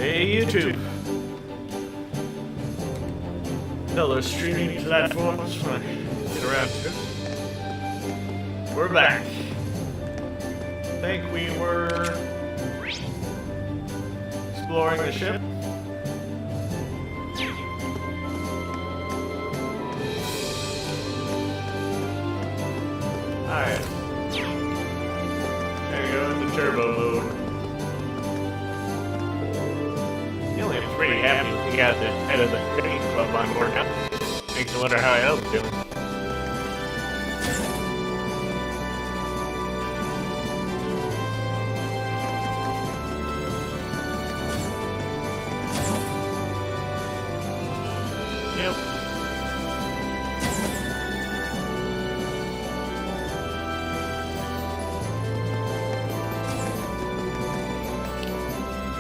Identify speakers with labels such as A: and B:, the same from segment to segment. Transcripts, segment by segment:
A: Hey YouTube. Another streaming platforms when I get around to it. We're back. I think we were exploring the ship. Alright. There we go, in the turbo mode. I'm pretty happy we got the head of the cooking club on board now. Makes me wonder how Elle's doing. Yep.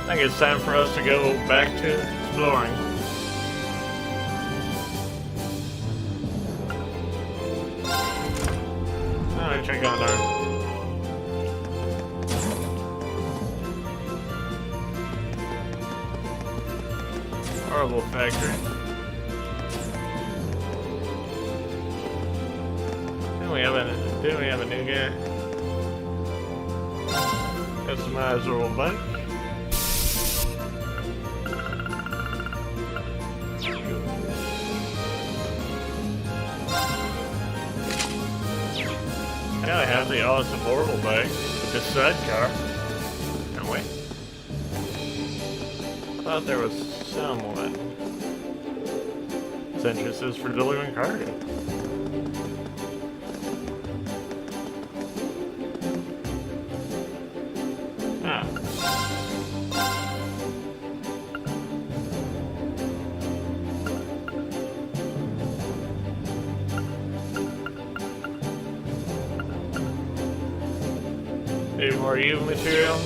A: I think it's time for us to go back to exploring. Alright, check out our horrible factory. Didn't we have a new guy? Customizable bike. Now I have the awesome horrible bike with the sidecar. No way. I thought there was someone. This entrance is for delivering cargo. Ah. Maybe more evil material.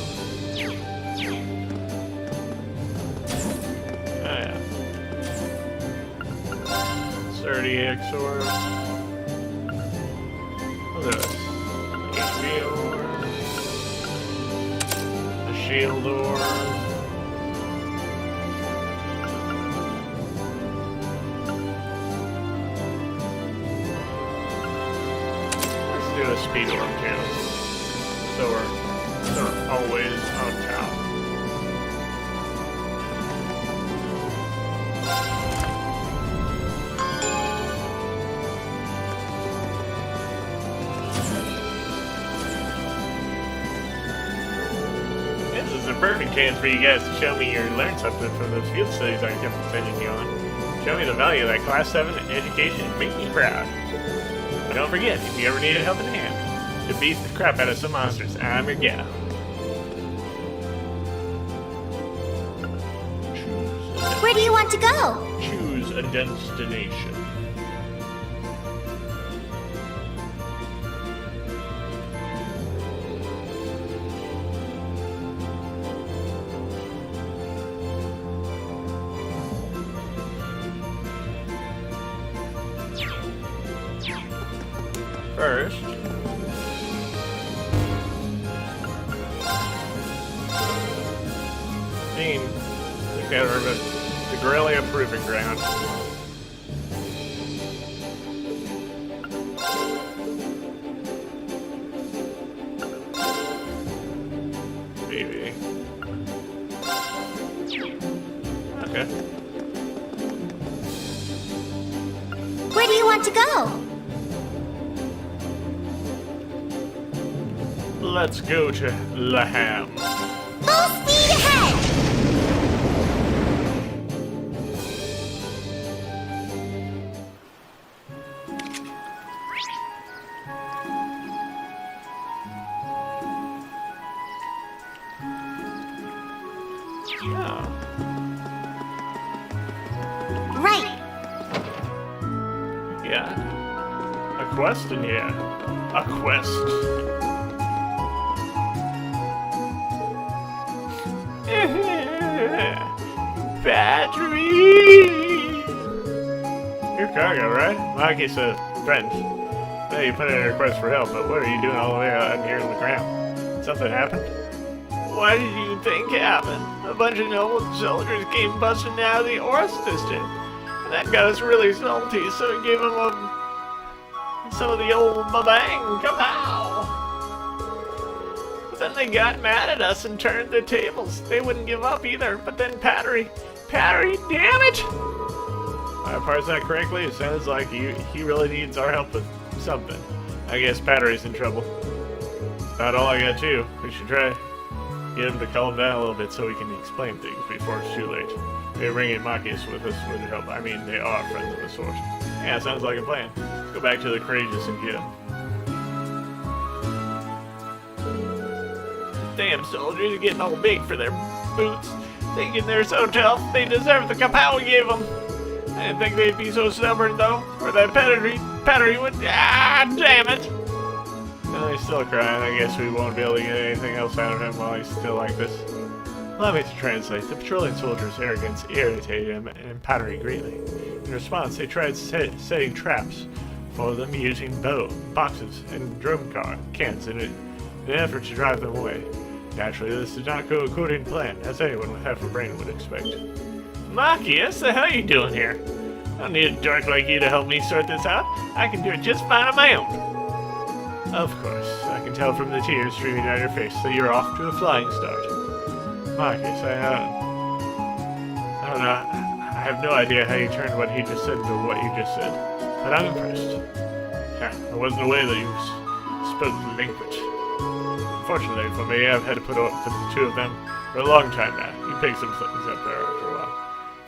A: Oh yeah. 30 XOR. What's this? HV ore. A shield ore. Let's do a speed ore too. So we're always on top. This is a perfect chance for you guys to show me or learn something from those field studies I kept sending you on. Show me the value of that Class 7 education and make me proud. But don't forget, if you ever need a helping hand, to beat the crap out of some monsters, I'm your gal.
B: Where do you want to go?
A: Choose a destination. First, look at her, the Corellia Proving Ground. Maybe. Okay.
B: Where do you want to go?
A: Let's go to Laham.
B: Full speed ahead!
A: Yeah.
B: Right.
A: Yeah. A quest in here. A quest. Battery! Your cargo, right? Maki's a friend. Yeah, you put in a request for help, but what are you doing all the way out here in the ground? Something happened? What did you think happened? A bunch of noble soldiers came busting out of the Oris district. And that got us really salty, so we gave them some of the old babang kapow. But then they got mad at us and turned the tables. They wouldn't give up either, but then Pattery, damn it! If I parse that correctly, it sounds like he really needs our help with something. I guess Pattery's in trouble. That's about all I got too. We should try get him to calm down a little bit so we can explain things before it's too late. Maybe bringing Marcus with us would help. I mean, they are friends of the sort. Yeah, sounds like a plan. Let's go back to the Courageous and get him. Damn soldiers are getting all big for their boots. Thinking they're so tough, they deserve the kapow we gave them. I didn't think they'd be so stubborn, though. Or that Pattery would... Ah, damn it! No, he's still crying. I guess we won't be able to get anything else out of him while he's still like this. Allow me to translate. The patrolling soldiers' arrogance irritated him and Pattery greatly. In response, they tried setting traps for them using boxes, and drum cans in an effort to drive them away. Naturally, this did not go according to plan, as anyone with half a brain would expect. Marcus, the hell are you doing here? I don't need a dork like you to help me sort this out. I can do it just fine on my own. Of course, I can tell from the tears streaming down your face that you're off to a flying start. Marcus, I don't know. I have no idea how you turned what he just said into what you just said, but I'm impressed. There wasn't a way that you spoke the language. Unfortunately for me, I've had to put up with the two of them for a long time now. You picked some things up there after a while.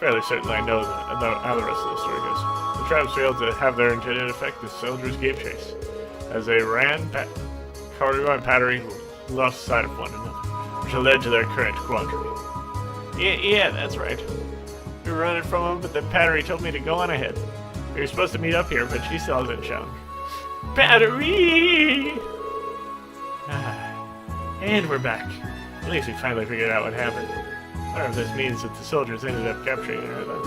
A: Fairly certainly I know how the rest of the story goes. The traps failed to have their intended effect. The soldiers gave chase. As they ran, Cargo and Pattery lost sight of one another, which led to their current quandary. Yeah, that's right. We were running from them, but then Pattery told me to go on ahead. We were supposed to meet up here, but she still hasn't shown. Pattery! And we're back. At least we finally figured out what happened. I wonder if this means that the soldiers ended up capturing her then.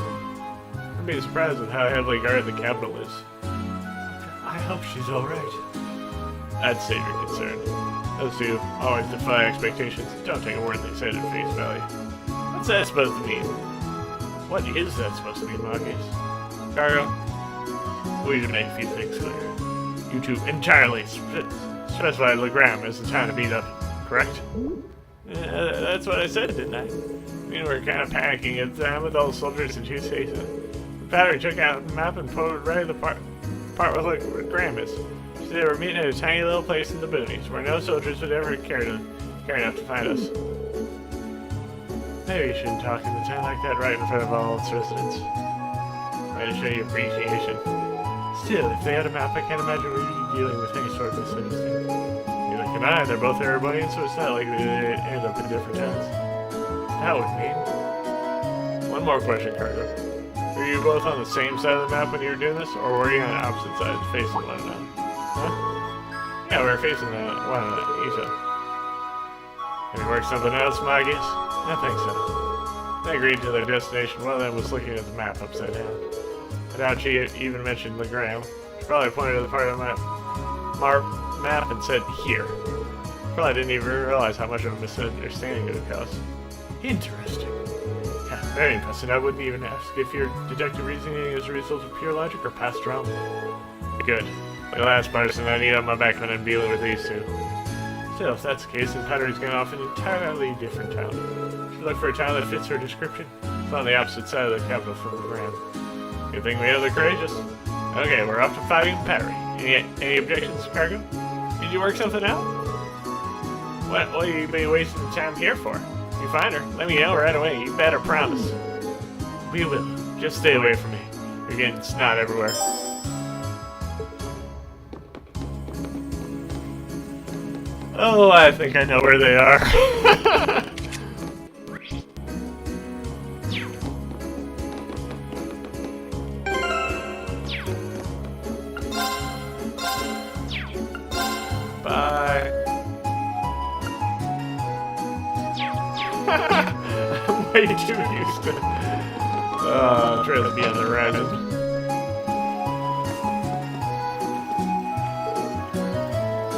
A: I'm being surprised with how heavily guarded the capital is. I hope she's alright. I'd save your concern. Those two always defy expectations. Don't take a word they said at face value. What's that supposed to mean? What is that supposed to mean, Marcus? Cargo, we should make a few things clear. You two entirely specified Legram as the town to beat up, correct? That's what I said, didn't I? We were kind of panicking at the time with all the soldiers in two stations. Pattery took out a map and pointed right at the part where Graham is. So they were meeting at a tiny little place in the boonies, where no soldiers would ever care enough to find us. Maybe you shouldn't talk in the town like that right in front of all its residents. Try to show you appreciation. Still, if they had a map, I can't imagine we'd be dealing with any sort of misunderstanding. Neither can I. They're both Erebonians, so it's not likely they'd end up in different towns. That would mean... One more question, Cargo. Were you both on the same side of the map when you were doing this, or were you on opposite sides facing one another? Huh? Yeah, we were facing one another, each other. Can we work something else, Marcus? I think so. They agreed to their destination. One of them was looking at the map upside down. I doubt she even mentioned Legram. She probably pointed to the part of the map and said, here. Probably didn't even realize how much of a misunderstanding it would cause. Interesting. Yeah, very impressive. I wouldn't even ask if your deductive reasoning is a result of pure logic or past trauma. Good. The last person I need on my back when I'm dealing with these two. Still, if that's the case, then Pattery's going off in an entirely different town. Should look for a town that fits her description. It's on the opposite side of the capital from the Legram. Good thing we have the Courageous. Okay, we're off to fighting Pattery. Any objections, Cargo? Did you work something out? What are you been wasting time here for? If you find her, let me know right away. You better promise. We will. Just stay away from me. You're getting snot everywhere. Oh, I think I know where they are. Bye. I'm way too used to trying to be on the right end.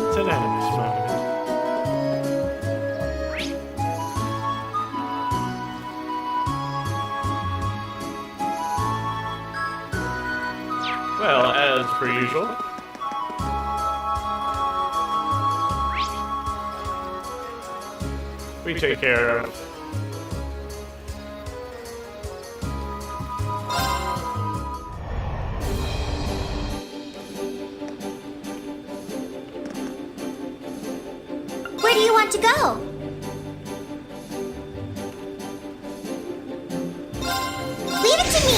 A: It's an animus moment. Well, as per usual. We take care of.
B: Where do you want to go? Leave it to me!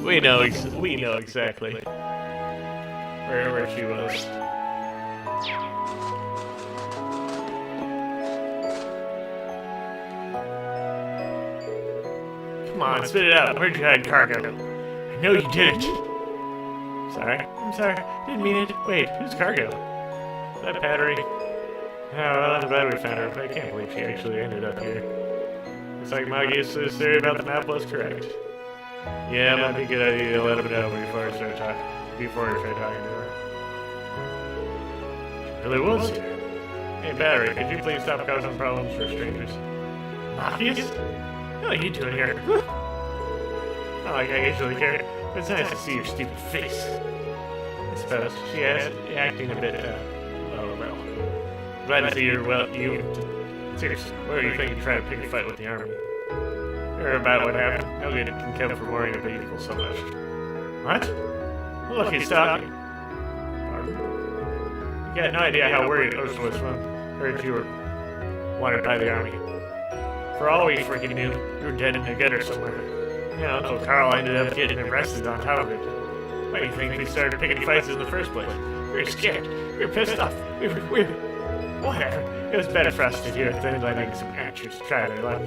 A: We know exactly where she was. Come on, spit it out. Where'd you hide cargo? I know you didn't. Sorry. I'm sorry. Didn't mean it. Wait, who's cargo? Is that Battery? Oh, well, I'm glad we found her, but I can't believe she actually ended up here. Looks like Maggie's theory about the map was correct. Yeah, it might be a good idea to let him know before we start talking to her. She really was here. Hey, Battery, could you please stop causing problems for strangers? Obvious? What are you doing here? Not like I usually care, but it's nice to see your stupid face. I suppose she is acting a bit, well. Glad to see you're, seriously, what are you thinking trying to pick a fight with the army? Hear about what happened? No good can come from worrying about people so much. What? Look, he's talking. Pardon? You got no idea how worried Ocean was when heard you were wanted by the army. For all we freaking knew, you were dead in a gutter somewhere. You know, Uncle Carl ended up getting arrested on top of it. Why do you think we started picking fights in the first place? We were scared. We were pissed off. We were... Whatever. It was better for us to hear than letting some actors try their luck.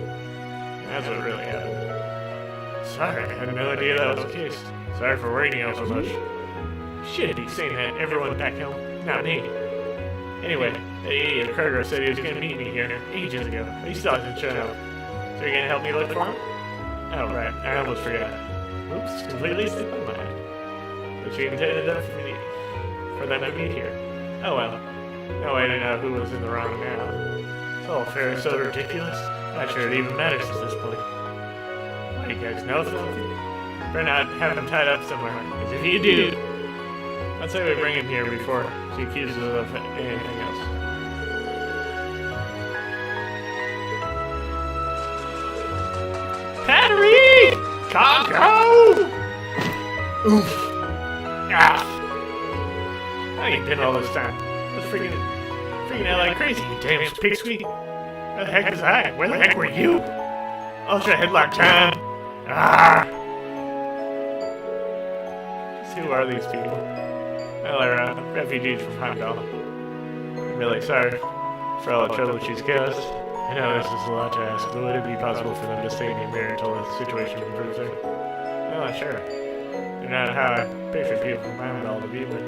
A: That's what really happened. Sorry, I had no idea that was the case. Sorry for worrying you so much. Should be saying that everyone back home, not me. Anyway, the idiot Kruger said he was going to meet me here ages ago, but he still hasn't shown up. So you're going to help me look for him? Oh, right, I almost forgot. Oops, completely slipped my mind. But she intended for them to meet here. Oh well. No way to know who was in the wrong now. It's all fair so ridiculous. Not sure it even matters at this point. What, you guys know something? Better not have him tied up somewhere, because if you do, I'd say we bring him here before she accuses us of anything else. Battery! Cargo! Oof. Ah! How you been all this time? I was freaking out like crazy, you damn pipsqueak. Where the heck was I? Where the heck were you? Ultra headlock time! Ah! Just who are these people? Well, they're refugees from Heimdall. I'm really sorry for all the trouble she's caused. I know this is a lot to ask, but would it be possible for them to stay near me until the situation improves there? Well, sure. They're not how I picture people from Heimdall to be, but...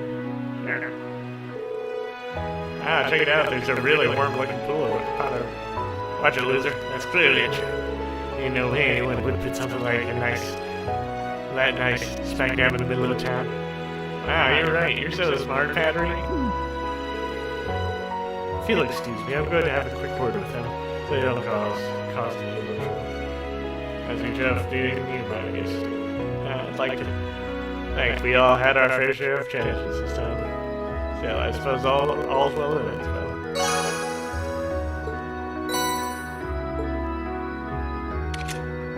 A: Ah, check it out. There's a really warm-looking pool with a pot of... Watch it, loser. That's clearly it. Ain't no way anyone would put something like a nice smack dab in the middle of town. Wow, you're right. You're so smart, Battery. If you'll excuse me, I'm going to have a quick word with them, so they don't cause any illusion. As we just do in you, I guess. I'd like to think we all had our fair share of chances this time. So I suppose all's well in it, so.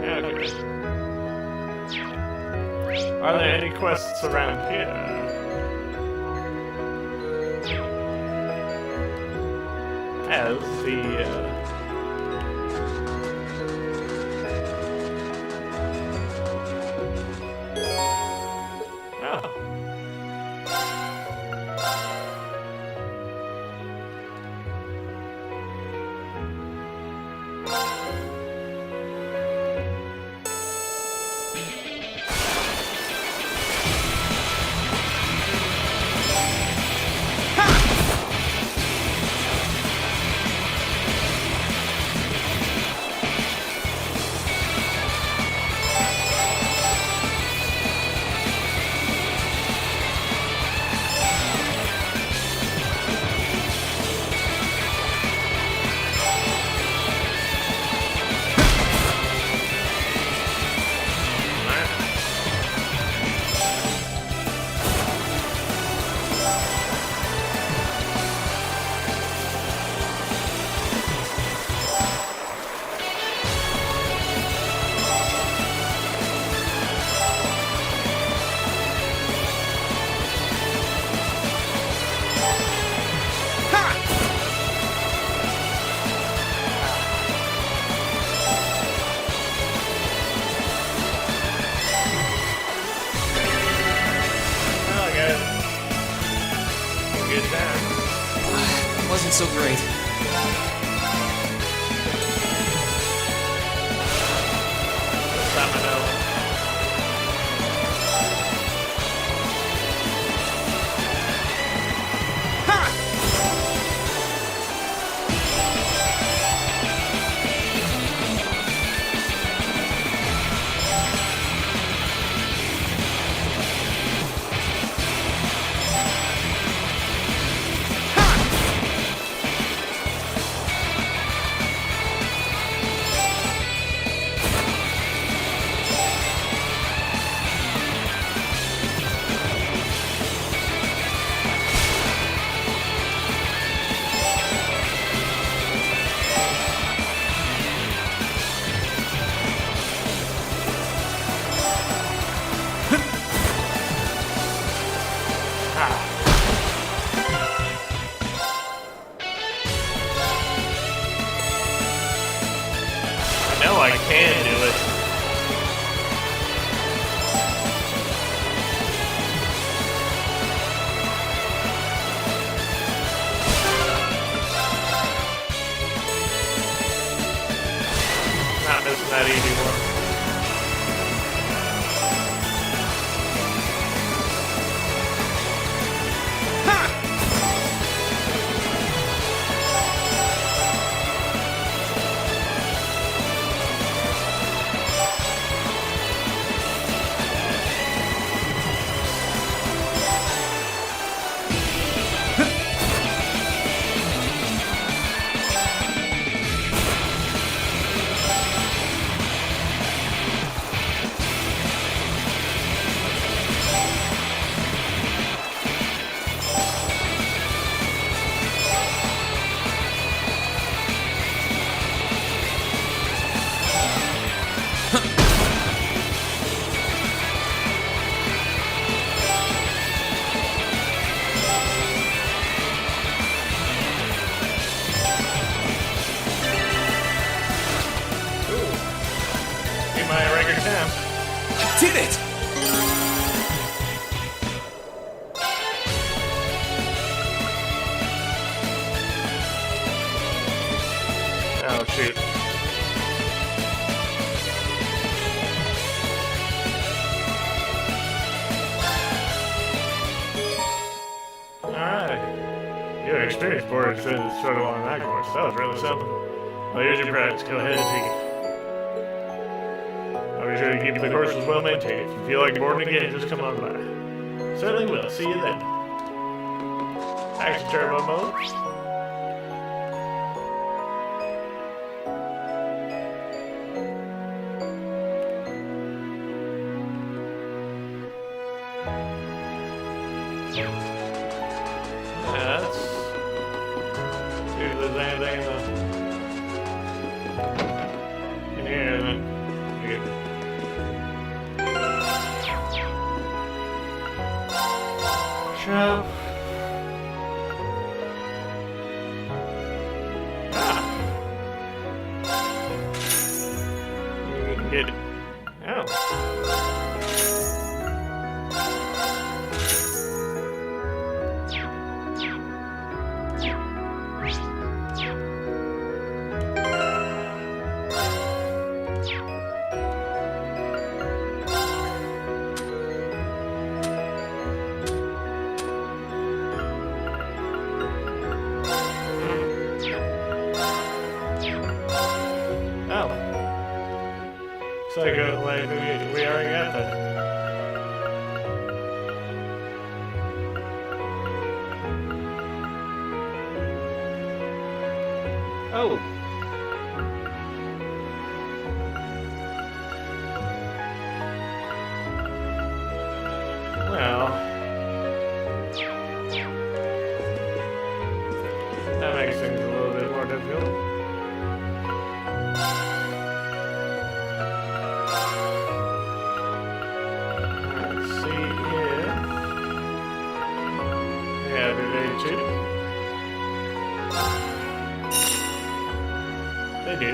A: Okay. Are there any quests around here? As the, Oh. I can do it. Not missing that easy one. My record time.
C: I did it!
A: Oh, shoot. Alright. Your experience board says it's sort of on that course. That was really something. Well, here's your prize. Go ahead and take it. I'll be sure to keep the courses well maintained. If you feel like boarding again, just come on by. Certainly will. See you then. Action turbo mode. Yeah, that's... See if there's anything in here that you get. Shrub. Ah. You can get it. Oh. Looks like we already got that. Oh. Well, that makes things a little bit more difficult. They do.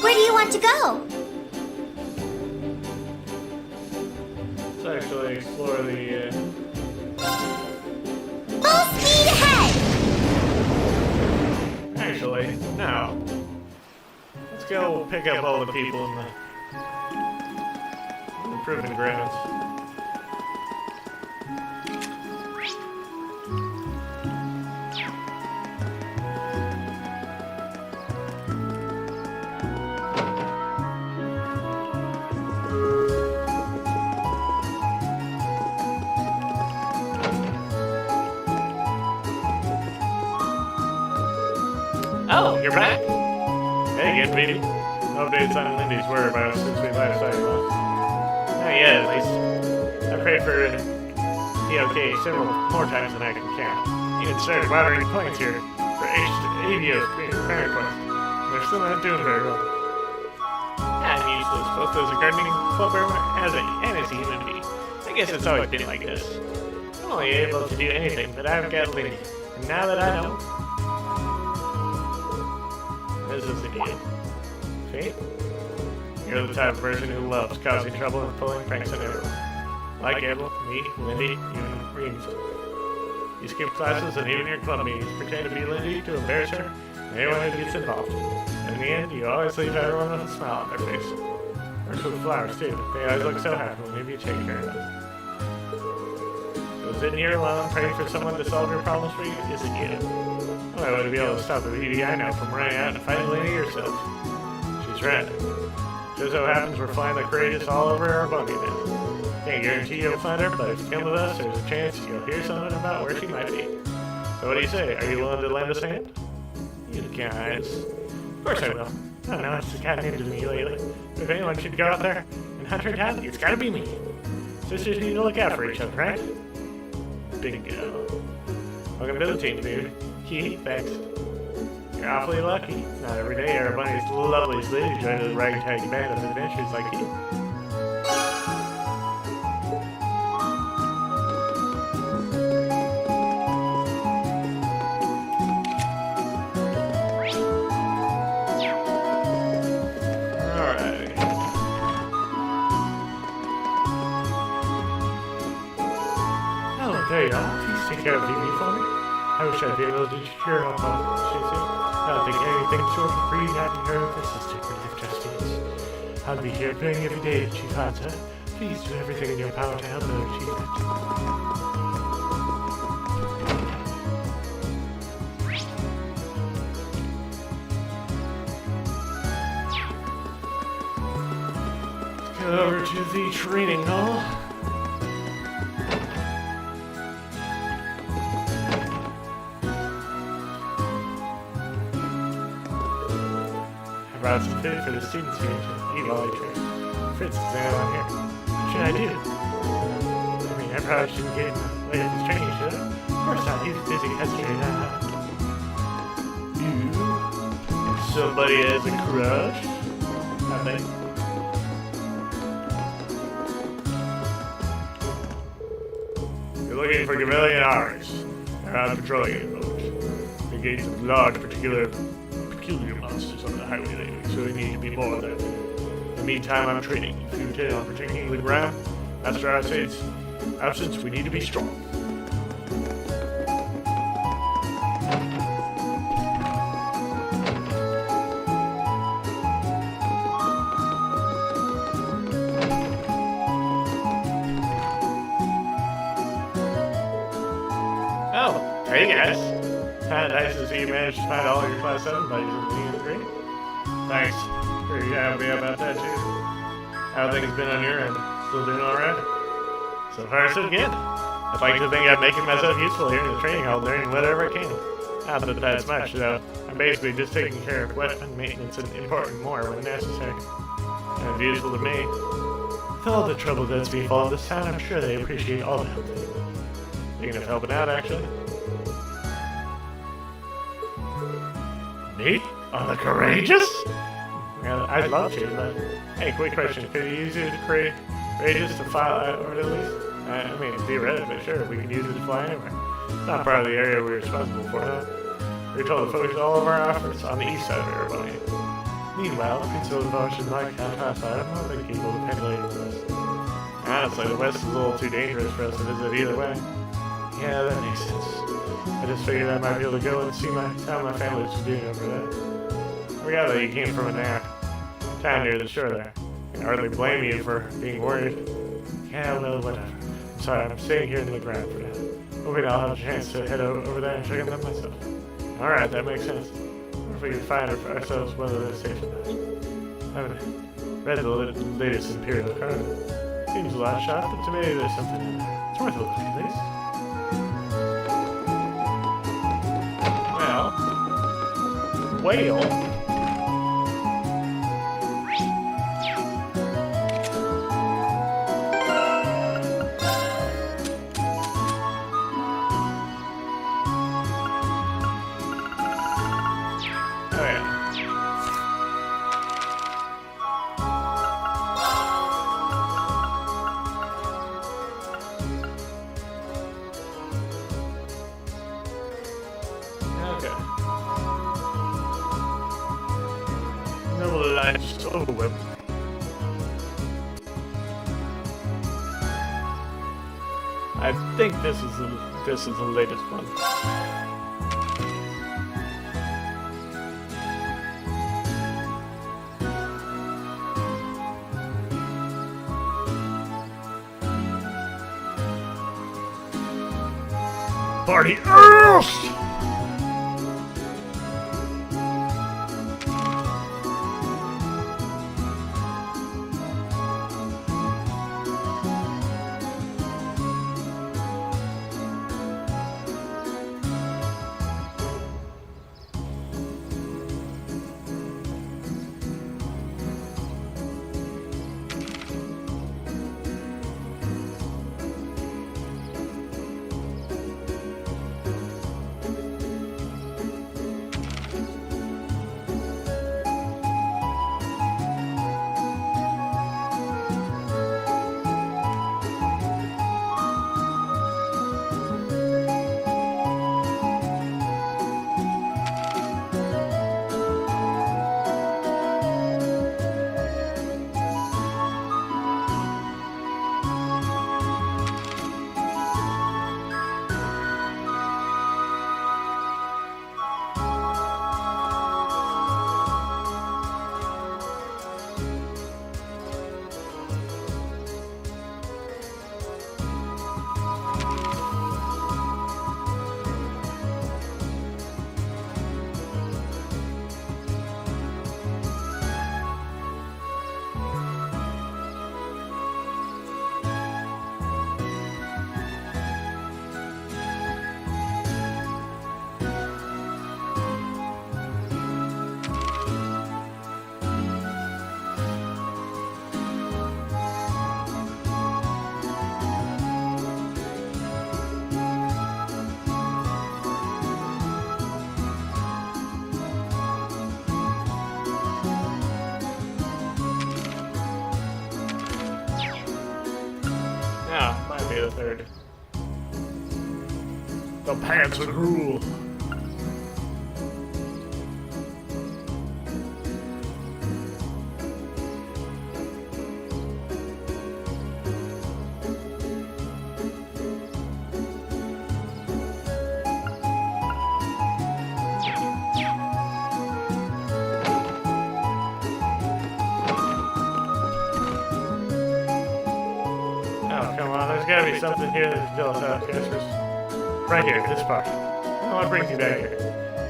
B: Where do you want to go?
A: Let's actually explore the,
B: Full speed ahead!
A: Actually, no. Let's go pick up all the people in the proving grounds. Oh, you're back? Hey again, Petey. Updates on Lindy's whereabouts since we last saw you last. Not yet, at least. I prayed for TOK several more times than I can count. even started watering plants here for Avios parent quest. They're still not doing very well. I'm useless, both as a gardening club member and as a human being. I guess it's always been like this. I'm only able to do anything, but I've got Lindy. And now that I know... This is idiot. See? You're the type of person who loves causing trouble and pulling pranks on everyone. Like Abel, me, Lindy, even Reeves. You skip classes and even your club meetings pretend to be Lindy to embarrass her and anyone who gets involved. In the end, you always leave everyone with a smile on their face. Works with flowers, too. They always look so happy whenever you take care of them. So sitting here alone praying for someone to solve your problems for you isn't you. Well, I wouldn't be able to stop the beauty I know from running out and fighting Lindy yourself. She's right. Just so happens we're flying the courageous all over our buggy now. Can't guarantee you'll find her, but if you come with us, there's a chance you'll hear something about where she might be. So what do you say? Are you willing to lend us a hand? You guys. Of course I will. I don't know, it's just gotten into me lately. If anyone should go out there and hunt her down, it's gotta be me. Sisters need to look out for each other, right? Bingo. Welcome to the team, dude. Key, thanks. You're awfully lucky. Not every day are a bunny's loveliest lady join a ragtag band of adventures like you. Alright. Oh, there you are. Please take care of Vivi for me. I wish I'd be able to cheer up on Shizzy. I don't think anything short of free having her with her sister could lift her spirits. I'll be here praying every day that she finds her. Please do everything in your power to help her achieve it. Let's go over to the training hall. Brought some food for the students here to eat while I train. Fritz is there on here. What should I do? I mean, I probably shouldn't get in the way of his training, should I? Of course not, he's busy hesitating. You? Somebody has a crush? I think. You're looking for Gavelian Arcs. They're on patrolling at the moment. Engaged with large peculiar monsters on the highway lately, so we need to be more than. In the meantime, I'm training. If you tell I'm protecting the ground, Master Arceus, absence, we need to be strong. Oh, hey guys. Nice to see you managed to find all your Class 7 buddies in the grade. Thanks. Pretty happy about that too. How things been on your end? Still doing alright? So far so good. I'd like to think I'm making myself useful here in the training hall during whatever I can. Not that that's much though. I'm basically just taking care of weapon maintenance and importing more when necessary. And it's useful to me. With all the trouble that's befallen this town, I'm sure they appreciate all the help. Thinking of helping out actually. Me? On the courageous? Yeah, I'd love to, but... Hey, quick question. Could you use it courageous to file out or at least? I mean, theoretically, sure, we can use it to fly anywhere. It's not part of the area we're responsible for, though. We're told to focus all of our efforts on the east side of Airplane. Meanwhile, Prince Ocean might have passed out of other people to pendulate in the west. Honestly, the west is a little too dangerous for us to visit either way. Yeah, that makes sense. I just figured I might be able to go and see how my family was doing over there. I forgot that you came from a town near the shore there. I can hardly blame you for being worried. Yeah, well, whatever. I'm sorry, I'm staying here in the ground for now. Hoping I'll have a chance to head over there and check on them myself. Alright, that makes sense. Or if we can find ourselves whether they're safe or not. I haven't read the latest Imperial card. Seems a lot shot, but to me there's something in there. It's worth a look at least. Whale? Okay. No lights. Oh, well. I think this is the latest one. Party Earth! Might be the third. The pants would rule. There's gotta be something here that's built up, Caspers. Right here, this part. What brings you back here?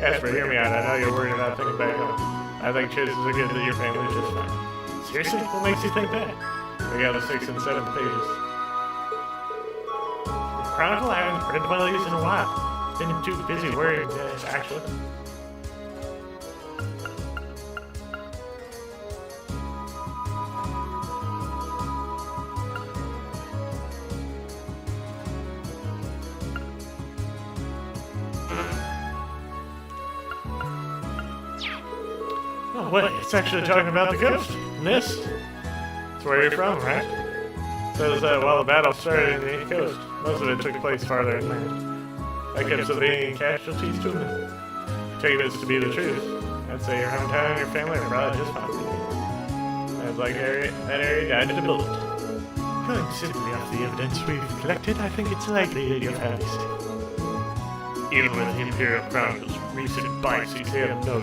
A: Casper, hear me out. I know you're worried about things back home. I think chances are good that your family's just fine. Seriously? What makes you think that? We got the 6th and 7th pages. Chronicle, I haven't read one of these in a while. Been too busy worrying, actually. Oh, wait, it's actually talking about the coast. And this? It's where you're from, right? It says that while the battle started in the coast, most of it took place farther inland. That kept civilian casualties to them. Take this to be the truth. I'd say your hometown and your family are probably just fine. Sounds like that area died to build it. Going simply off the evidence we've collected, I think it's likely that your family's still. Even with the Imperial Chronicle's recent bites, you say I'm no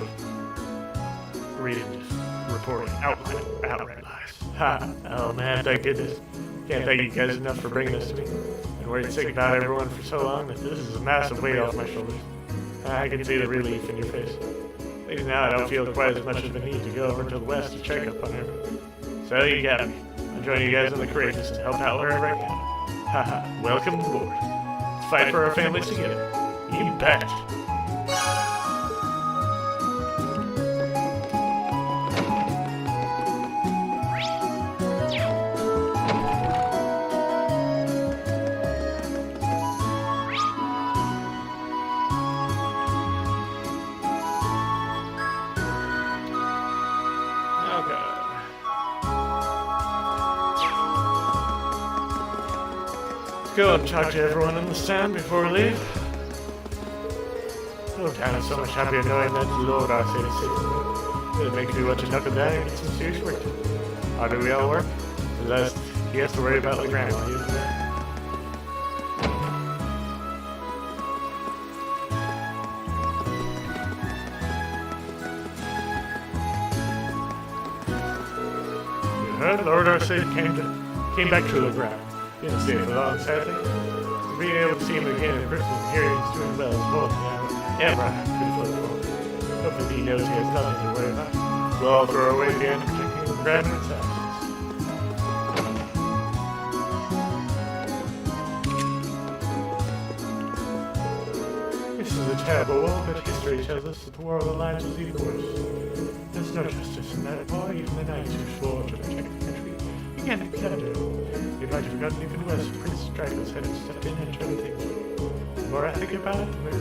A: reading this reporting outright lies. Ha! Oh man, thank goodness. Can't thank you guys enough for bringing this to me. I've worried sick about everyone for so long that this is a massive weight off my shoulders. I can see the relief in your face. Maybe now I don't feel quite as much of a need to go over to the west to check up on everyone. So you got me. I'll join you guys in the courageous and help out wherever I can. Haha, welcome aboard. Let's fight for our families together. You bet. Go and talk to everyone in the stand before we leave. Oh, town is so much happier knowing that Lord Arceus is safe. It makes me want to knuckle down and get some serious work done. How do we all work? Unless he has to worry about the grandma. Lord Arceus came back to the ground. Didn't stay for long, sadly. Being able to see him again in person and hearing he's doing well is more than ever I could look for. Hopefully he knows he has nothing to worry about. We'll all throw away the end of protecting the grandma's absence. This is a terrible war, but history tells us that the war of the Alliance was even worse. There's no justice in that war, even the knights who swore to protect the country began to plunder. It might have gotten even worse if Prince Dracos hadn't stepped in and turned things. The more I think about it, the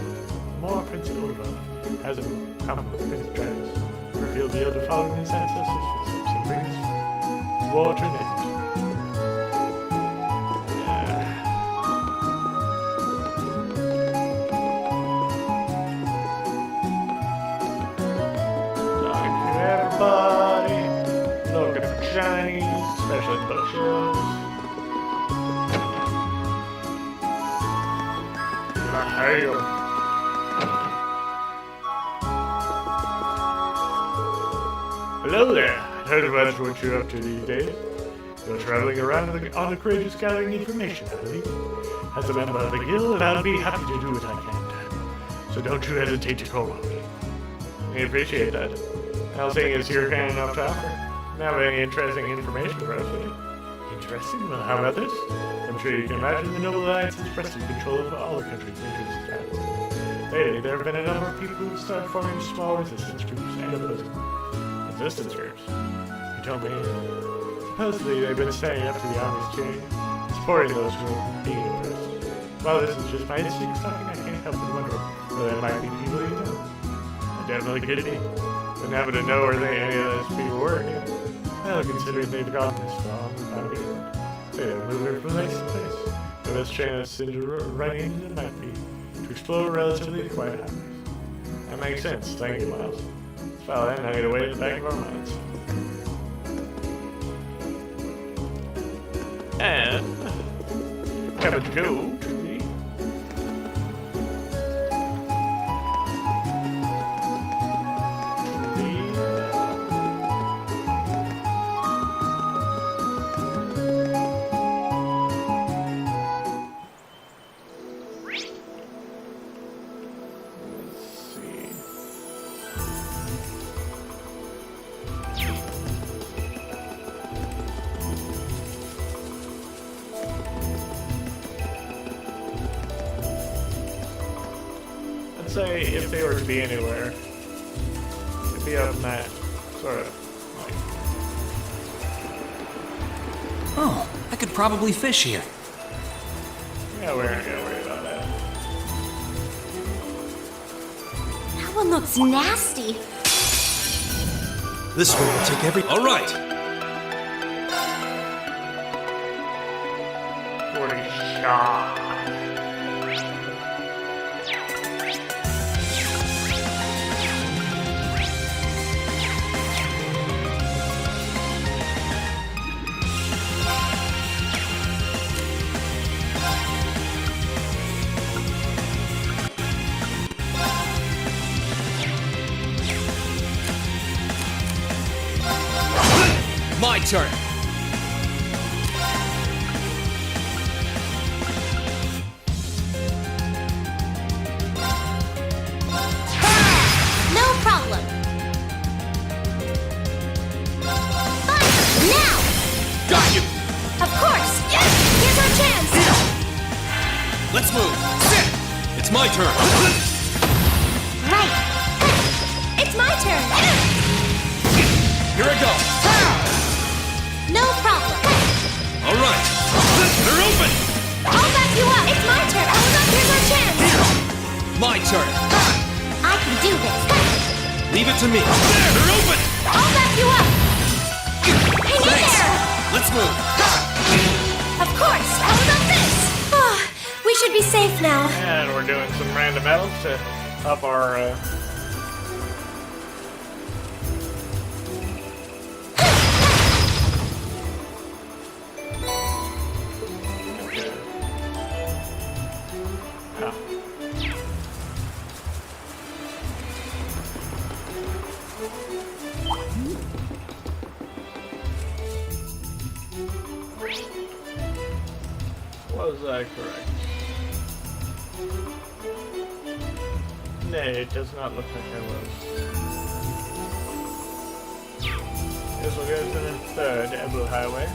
A: more Prince Ulva has come with Prince Dracos. For he'll be able to follow in his ancestors' footsteps and bring this war to an end. Everybody, looking for shinies, especially bushels. Hello there. I heard about what you're up to these days. You're traveling around on the Courageous gathering information, I believe. As a member of the guild, I'll be happy to do what I can. So don't you hesitate to call on me. I appreciate that. Helsing is here kind enough to offer. Now, have any interesting information for us, would you? Interesting? Well, how about this? I'm sure you can imagine the Noble Alliance has wrested control of all the country's major states. Lately, there have been a number of people who started forming small resistance groups and opposing resistance groups. You told me. Supposedly, they've been standing up to the army's tyranny, supporting those who are being oppressed. While this is just my instincts talking, I can't help but wonder whether there might be people you know. I definitely could be. Wouldn't happen to know where any of those people were here. Well, considering they've gotten this far without being they're moving from place to place. The best chance into running into them might be to explore relatively quiet highways. That makes sense. Thank you, Miles. Let's follow that and hide away at the back of our minds. And have a go to the say if they were to be anywhere, it'd be up in that sort of like.
C: Oh, I could probably fish here.
A: Yeah, we aren't gonna worry about that.
B: That one looks nasty.
C: This one will take every. All right.
A: 40 shot.
C: My turn.
B: No problem. Fine, now!
C: Got you.
B: Of course! Yes! Here's our chance!
C: Let's move. Sit. It's my turn.
B: Right. It's my turn.
C: Here I go.
B: No problem.
C: All right. They're open.
B: I'll back you up. It's my turn. Hold up, here's our chance.
C: My turn.
B: I can do this.
C: Leave it to me. They're open.
B: I'll back you up. Hang in
C: Thanks.
B: there.
C: Let's move.
B: Of course. Hold up this. Oh, we should be safe now.
A: And we're doing some random battles to up our okay. Ah. Was that correct? No, it does not look like I was. This will go to the third Ebu Highway.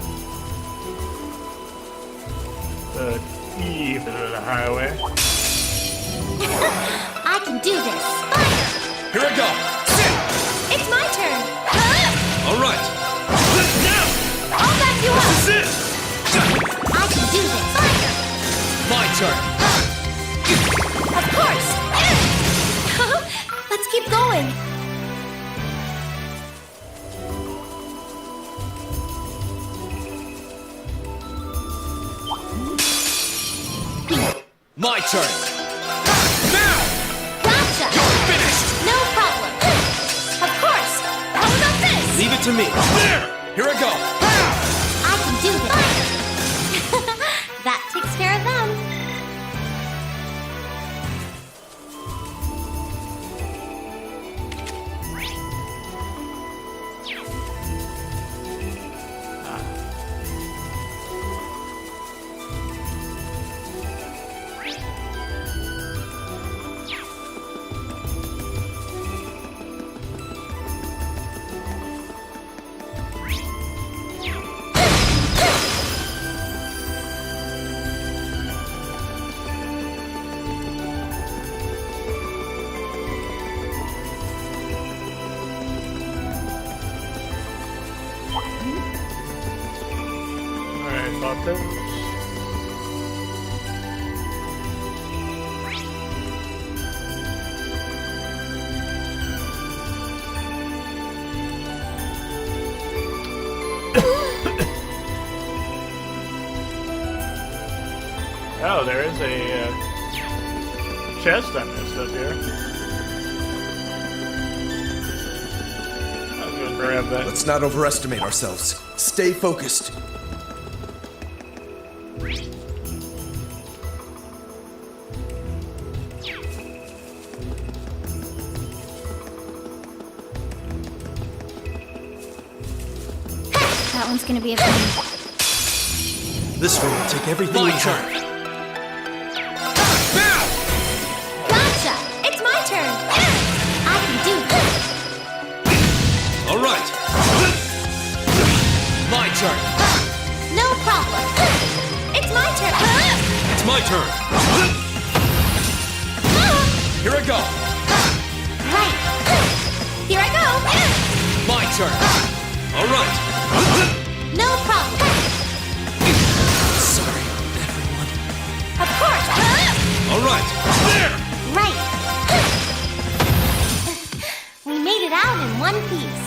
A: The eve of the highway.
B: I can do this. Fire!
C: Here I go. Sit.
B: It's my turn. Huh?
C: All right. Now.
B: I'll back you up.
C: This is it.
B: I can do this. Fire!
C: My turn.
B: Of course. Let's keep going.
C: My turn. Now.
B: Gotcha.
C: Finished.
B: No problem. Of course. How about this?
C: Leave it to me. There. Here I go.
B: I can do this. That takes care of them.
A: Alright, thought those. Oh, there is a chest I missed up here. I'm gonna grab that.
C: Let's not overestimate ourselves. Stay focused.
B: That one's gonna be a pain.
C: This way will take everything
D: My
C: we
D: turn.
C: have.
B: Gotcha! It's my turn! I can do this!
C: All right.
D: My turn.
B: No problem! It's my turn!
C: It's my turn. Here I go.
B: Right! Here I go!
D: My turn.
C: All right.
B: No problem!
C: Sorry, everyone.
B: Of course!
C: All right. There.
B: Right! We made it out in one piece.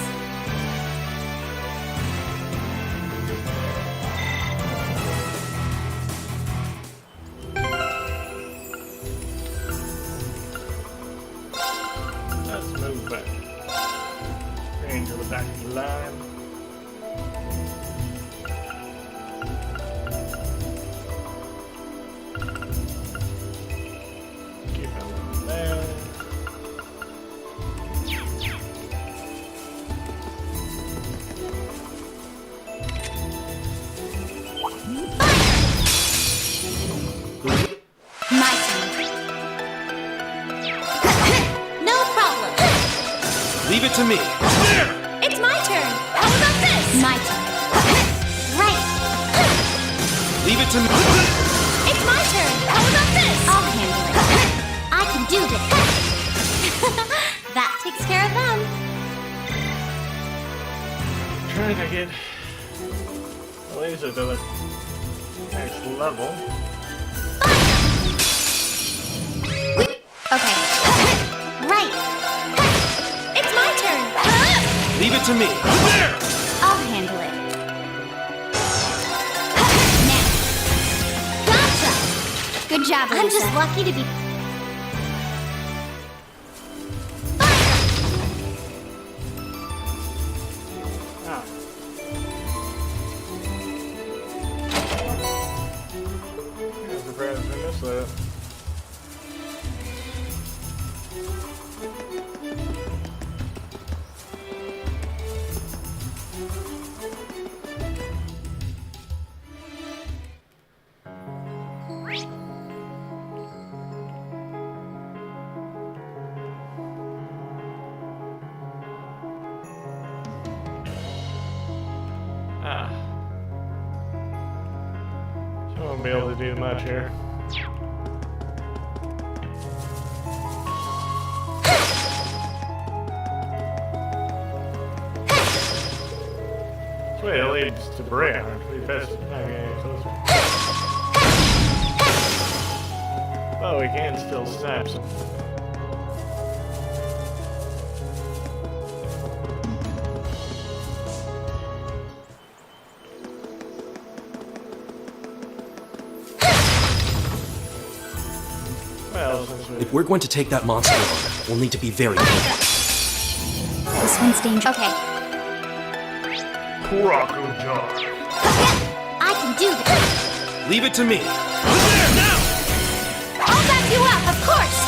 A: Let's move back. Into the back of the line. Keep it along there.
B: My turn. No problem!
C: Leave it to me. There.
B: It's my turn! How about this? My turn. Right!
C: Leave it to me.
B: It's my turn! How about this? I'll handle it. I can do this. That takes care of them.
A: Trying to get the laser to the next level.
B: Okay. Right. It's my turn.
C: Leave it to me. There.
B: I'll handle it. Now. Gotcha. Good job, Lisa. I'm just lucky to be...
A: else though. Ah. So I won't be able to do much here. This way it leads to Brea. We best not get any closer. Well, we can still snap some. Well, since we...
C: If we're going to take that monster on, we'll need to be very careful.
B: This one's dangerous. Okay.
A: Crocodile.
B: I can do this.
C: Leave it to me.
B: There, now! I'll back you up, of course.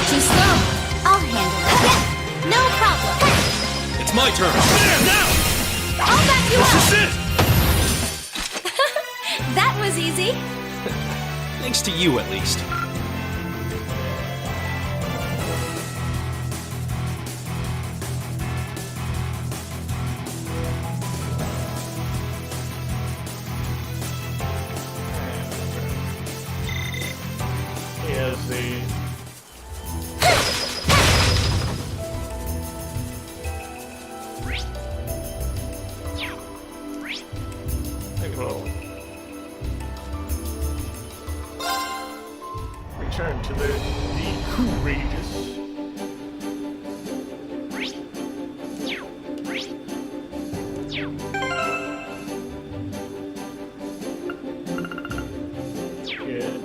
B: Too slow. I'll handle it. No problem.
C: It's my turn. There, now!
B: I'll back you up.
C: This is it!
B: That was easy.
C: Thanks to you, at least.
A: He has the... Well, return to the courageous. Good.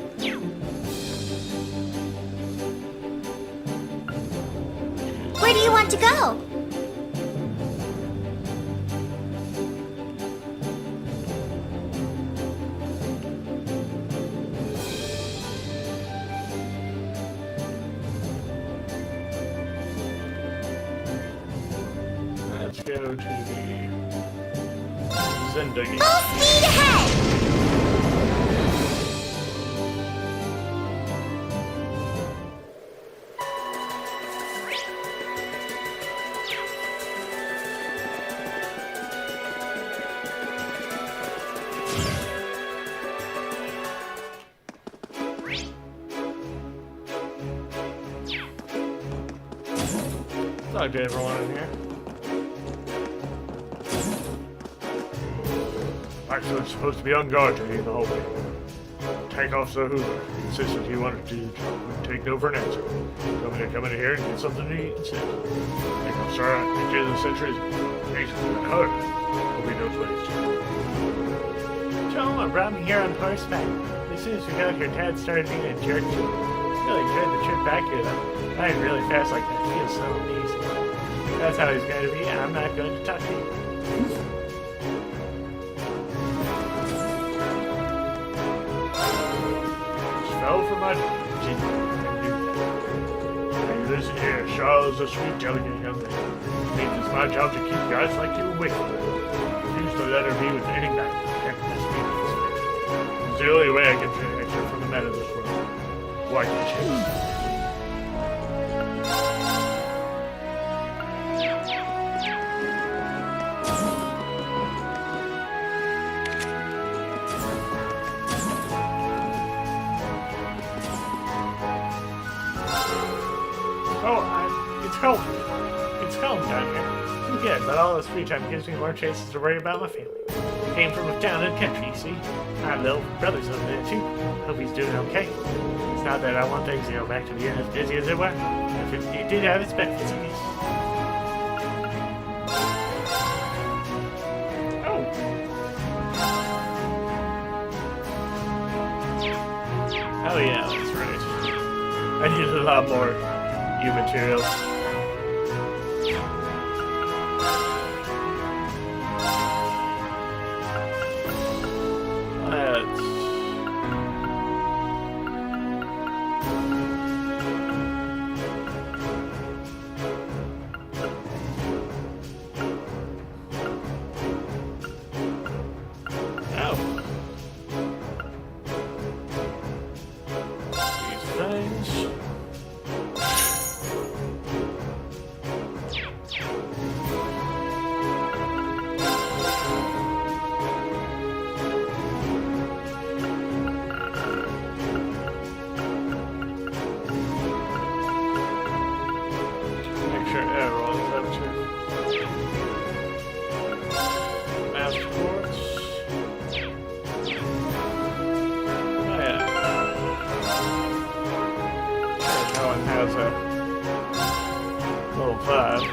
B: Where do you want to go?
A: Let's go to the Zendegi.
B: Full speed ahead!
A: Talk to everyone in here. Axel's supposed to be on guard today in the hallway. Take off the Hoover. Insisted he wanted to take no for an answer. Told me to come in here and get something to eat instead. Take off, sir. I think the sentries. Basically, hurt. Will be no place. Tell him I brought me here on horseback. As soon as we got here, Dad started being a jerk to me. Really enjoyed the trip back here, though. Riding really fast like that feels so amazing. That's how he's going to be, and I'm not going to talk to you. Fell for my genius. Hey, listen here, Charles is a sweet, delicate young man. I think it's my job to keep guys like you away from her. Refuse to let her be with any man. Can't mess me with this way. It's the only way I can protect her from the men of this world. Why can't you? It's home. It's home down here. I'm good, but all this free time gives me more chances to worry about my family. I came from a town in the country, you see. I have little brothers over there, too. Hope he's doing okay. It's not that I want things to go back to being as busy as they were. It did have its benefits, I guess. Oh. Oh yeah, that's right. I need a lot more new materials. one has a little vibe.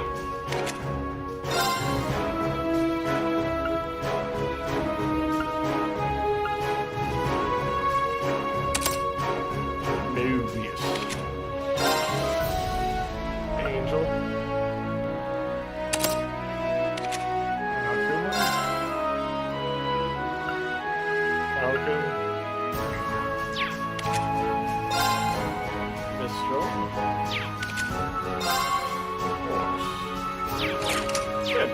A: Movies. Angel. Falcon. Mistral. Good.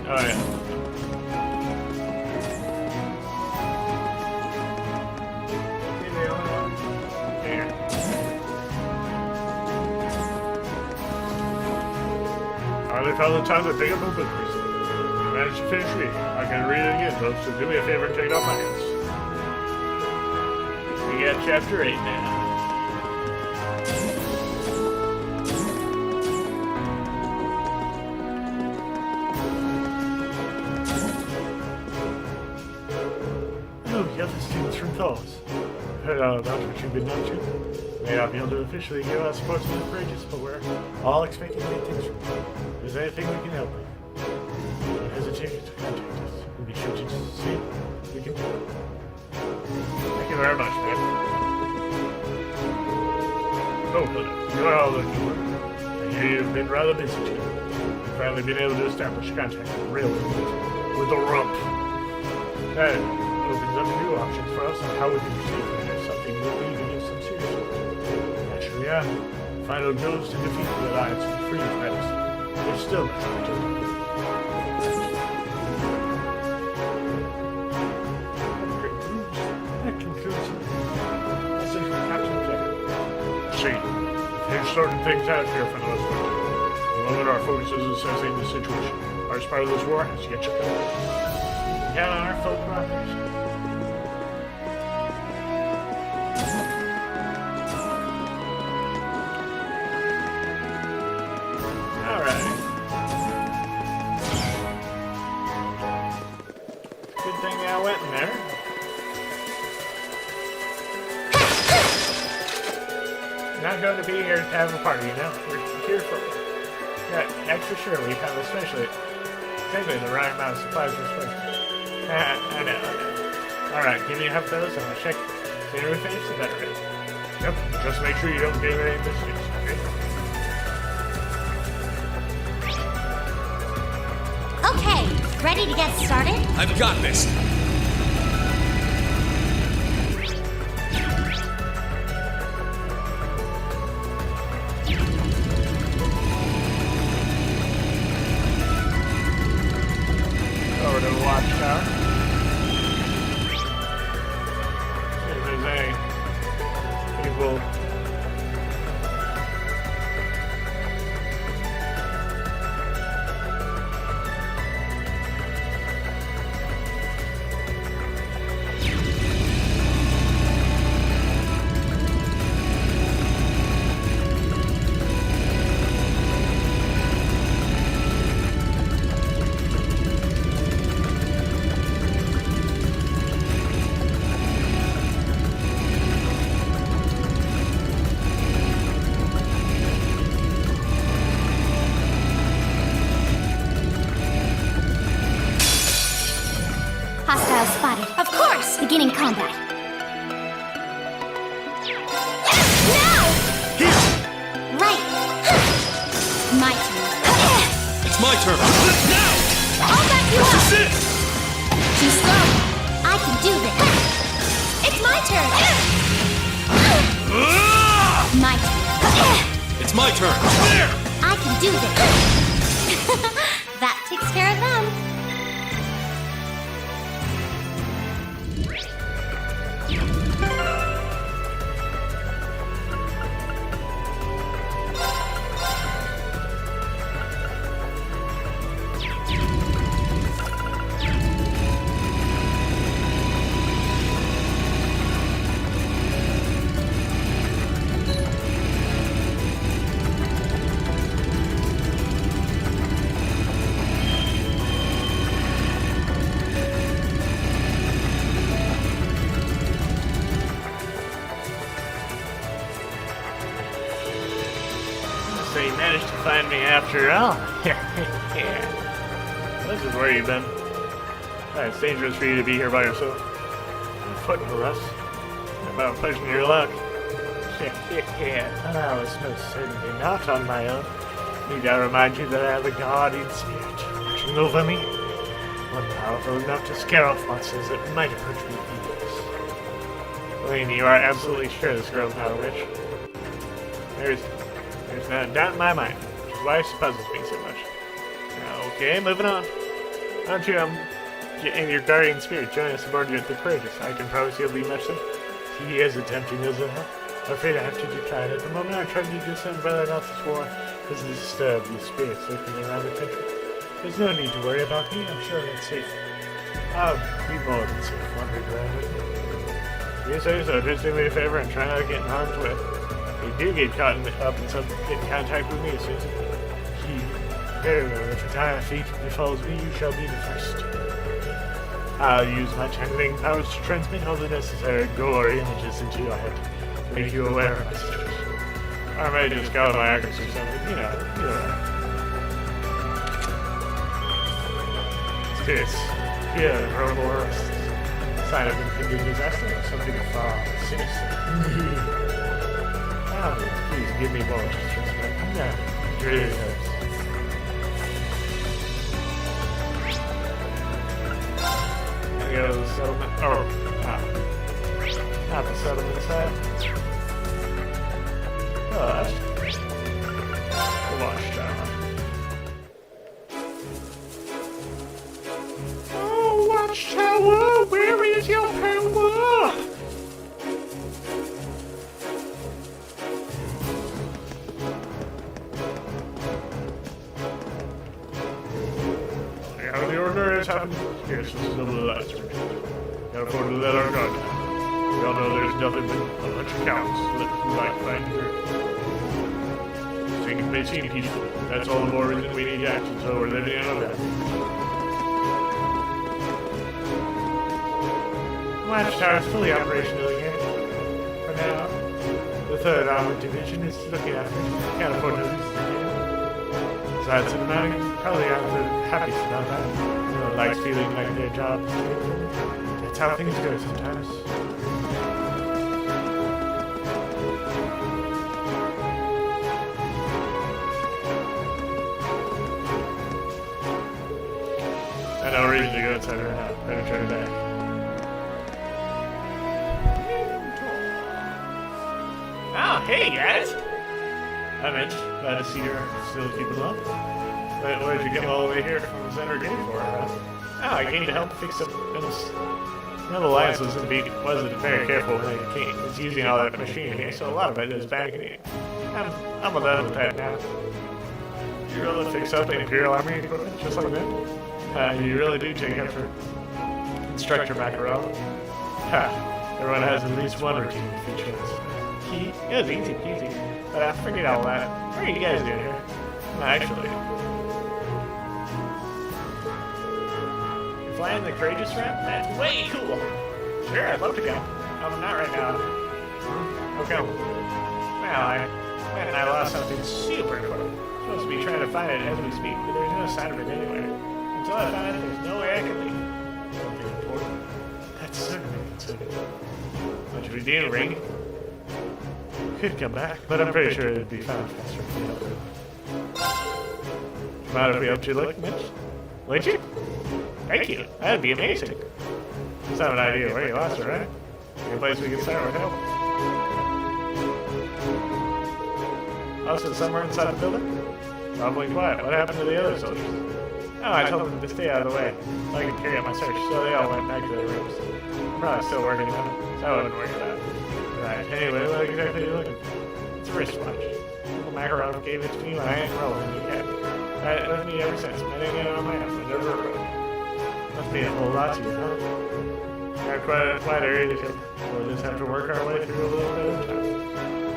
A: Oh yeah. Here. Finally found the time to pick up a book recently. I managed to finish reading. I can read it again, though, so do me a favor and take it off my hands. We got chapter 8 now. Oh, the other students from Thalles. Heard all about what you've been up to. May not be able to officially give us sportsmen and bridges, but we're all expecting great things from you. If there's anything we can help with, don't hesitate to contact us. We'll be sure to see what we can do. Thank you very much, man. Oh, hello. You are all looking for. I hear you've been rather busy too. You've finally been able to establish contact with the railroad with the rump. That opens up new options for us on how we can proceed when there's something we'll need to give some serious work. Naturally, our final goal is to defeat the Alliance and free of medicine. There's still much more to do. That concludes the message from Captain Fletcher. See, they've sorted things out here for the most part. The moment our focus is assessing the situation. Our part of this war has yet to come. Count on our full cooperation. Alright. Good thing I went in there. Not going to be here to have a party, you know? We're here for it. Yeah, extra sure we have especially the right amount of supplies we're supposed to. I know. Alright, give me a half those and I'll check. Sooner we finish, the better it is. Yep, just make sure you don't get any mistakes, okay?
B: Okay, ready to get started?
C: I've got this.
A: Over to the watchtower. See if there's any people.
B: Hostile spotted. Of course! Beginning combat. Now! Right. My turn.
C: It's my turn. Now!
B: I'll back you
C: This
B: up!
C: is it!
B: Too slow. I can do this. It's my turn. My turn.
C: It's my turn. There!
B: I can do this. That takes care of them.
A: me after all. Yeah. This is where you've been. It's dangerous for you to be here by yourself. On foot, no less. About pushing your luck. And I was most certainly not on my own. Need I remind you that I have a guardian spirit watching over me? One powerful enough to scare off monsters that might approach me ears. Lane, you are absolutely sure this girl's not a witch? There's not a doubt in my mind, which is why she puzzles me so much. Okay, moving on. Why don't you, and your guardian spirit join us aboard the Courageous? I can promise you'll be much safe. He is attempting as a help. I'm afraid I have to decline. At the moment I'm trying to do something whether or not this war has disturbed these spirits lurking around the country. There's no need to worry about me. I'm sure it's safe. I'll be more than safe wandering around with you. You say so. Just do me a favor and try not to get in harm's way. If you do get caught up in contact with me, Susan, very well. If a dire fate befalls me, you shall be the first. I'll use my channeling powers to transmit all the necessary gory images into your head. Make you aware of my situation. Or I may just call my accuracy or something. You know. This here, verbal arrest. Sign of impending disaster or something far sinister. Please give me more just right now. It really hurts. Go to the settlement. Not the settlement side. The watchtower. Oh, watchtower, where is your power? The order has happened. Yes, this is the last for me. Gotta afford to let our guard down. We all know there's nothing but a bunch of cowards left who like fighting through. Things may seem peaceful. That's all the more reason we need action, so we're living in a bed. Watchtower is fully operational again. For now, the 3rd Armored Division is looking after it. Can't afford to lose the game. Besides, the mountain probably aren't the happiest about that. No one likes feeling like their job is taken from them. That's how things go sometimes. I have no reason to go inside right now. Better turn it back. Oh, hey guys! Hi Mitch, glad to see you're still keeping up. What did you come all the way here from the center game for? I came to help fix up things. The Alliance wasn't very careful when it came. It's using all that machinery, so a lot of it is back in it. I'm done with that now. You really fix up the Imperial Army equipment just like that? You really do take effort. Instructor Macarel. Everyone has at least one routine feature. It was easy peasy, but I figured all that. What are you guys doing here? Actually, you're flying the Courageous ramp? That's way cool. Sure, I'd love to go. Not right now. Okay. Well, I lost something super important. Supposed to be trying to find it as we speak, but there's no sign of it anywhere. Until I find it, there's no way I can leave. Something important. That's certainly concerning. What should we do, Ring? Could come back, but I'm pretty sure it'd be found faster if we help. Mind if we helped you look, Mitch? Would you? Thank you. That'd be amazing. Just have an idea where you lost her, right? Any place we can start with help? Also, somewhere inside the building? Probably quiet. What happened to the other soldiers? Oh, I told them to stay out of the way. So I could carry out my search, so they all went back to their rooms. I'm probably still working on it, so I wouldn't worry about it. Right, anyway, what exactly are you looking for? It's a wristwatch. Uncle Macaron gave it to me when I ain't rolling yet. Had it with me ever since. Manning it on my hand, but never broke. Must be a whole lot to you, huh? Got quite a area to kill. We'll just have to work our way through a little bit of time.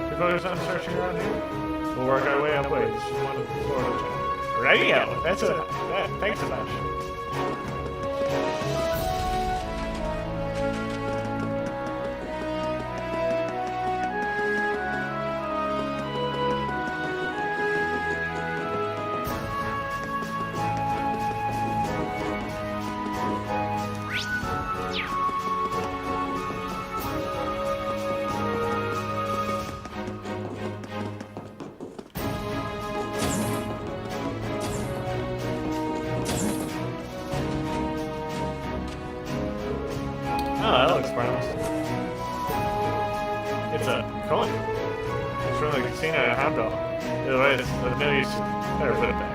A: If you focus on searching around here, we'll work our way upways. This is one of the portal channels. Radio! Thanks a bunch. seen a handle. Otherwise, the no use. Better put it back.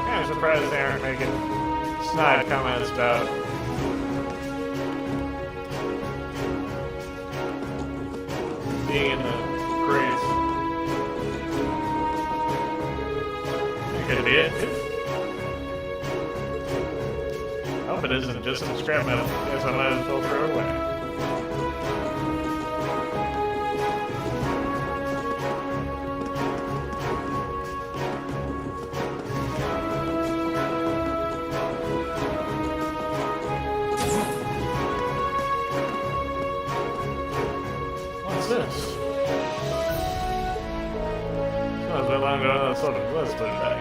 A: I'm surprised they aren't making snide comments about being in the grades. That could be it. I hope it isn't just some scrap metal. Guess I might as well throw it away. What's this? Smells a bit longer than I thought it was, put it back.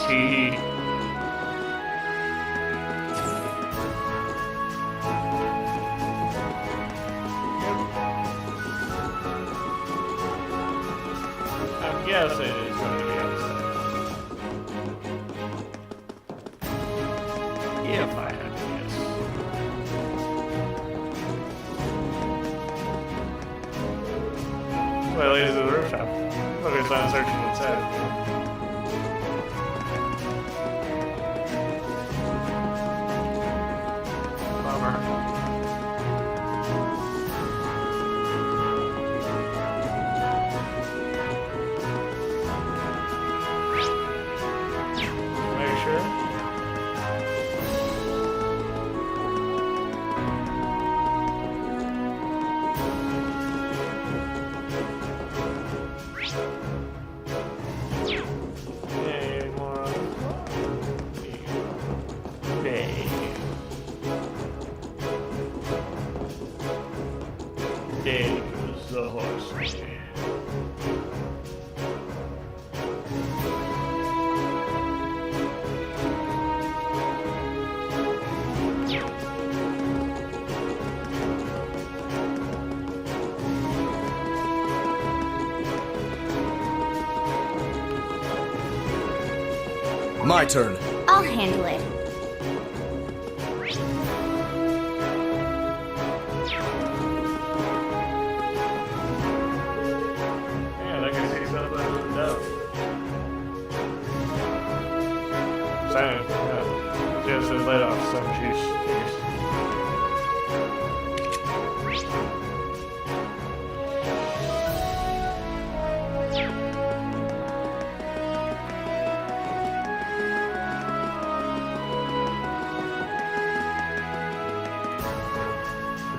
A: Tea. I'm guessing it's going to be outside. If I had to guess. Well, leads to the rooftop. Look, it's not searching inside. Bummer. Make sure. Yay, more. Bay. There goes the horse.
C: My turn.
B: I'll handle it.
A: Yeah, I can see something on the dove. Silent. Just let off some juice.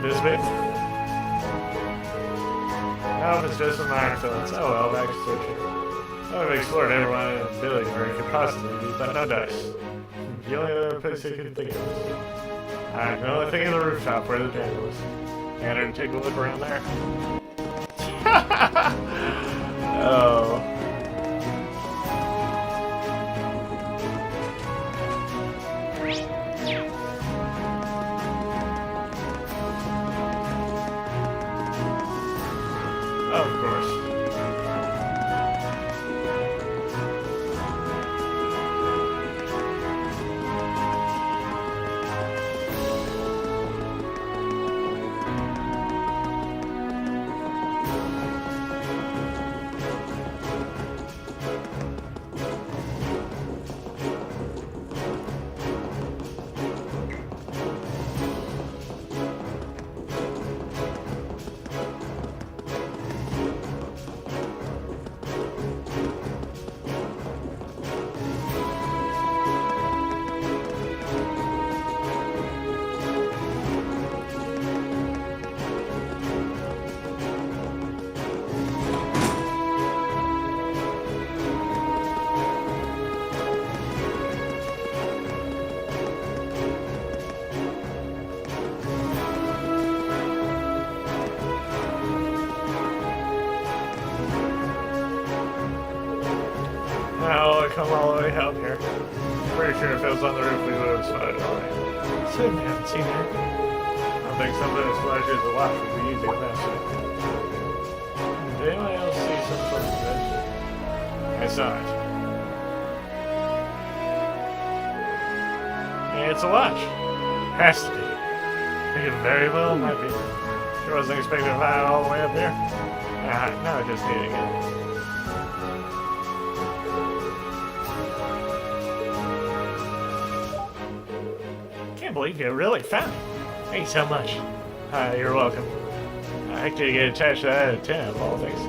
A: This bit? No, it's just a minefield. Oh well, back to searching. I've explored everyone in Billy where it could possibly be, but no dice. The only other place I could think of. I can only think of the rooftop where the den was. And I'd take a look around there. Oh. Of course. sure if it was on the roof, we would have spotted it away. Certainly haven't seen her. I don't think something as large as a watch would be easy to mess with. Did anyone else see some sort of this? I saw it. Yeah, it's a watch. Has to be. It very well might be. Sure wasn't expecting to find it all the way up there. Now I just need it again. Can't believe you really found it. Thanks so much. You're welcome. I could get attached to that at 10 of all things.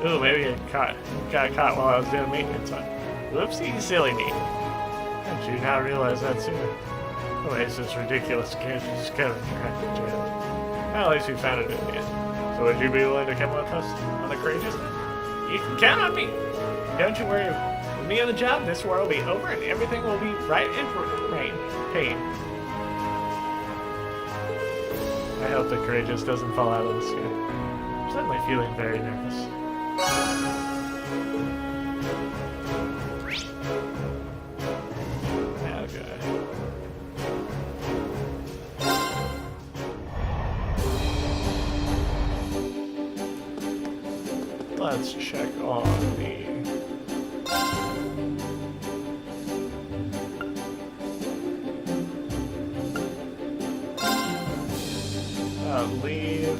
A: Ooh, maybe it got caught while I was doing maintenance on it. Whoopsie, silly me. How did you not realize that sooner? Oh, it's this ridiculous can't just cover your jail. Well, at least we found it in the end. So would you be willing to come with us on the Courageous? You can count on me. Don't you worry. With me on the job, this war will be over and everything will be right in pain. I hope the Courageous doesn't fall out of the sky. I'm suddenly feeling very nervous. Let's check on the leave.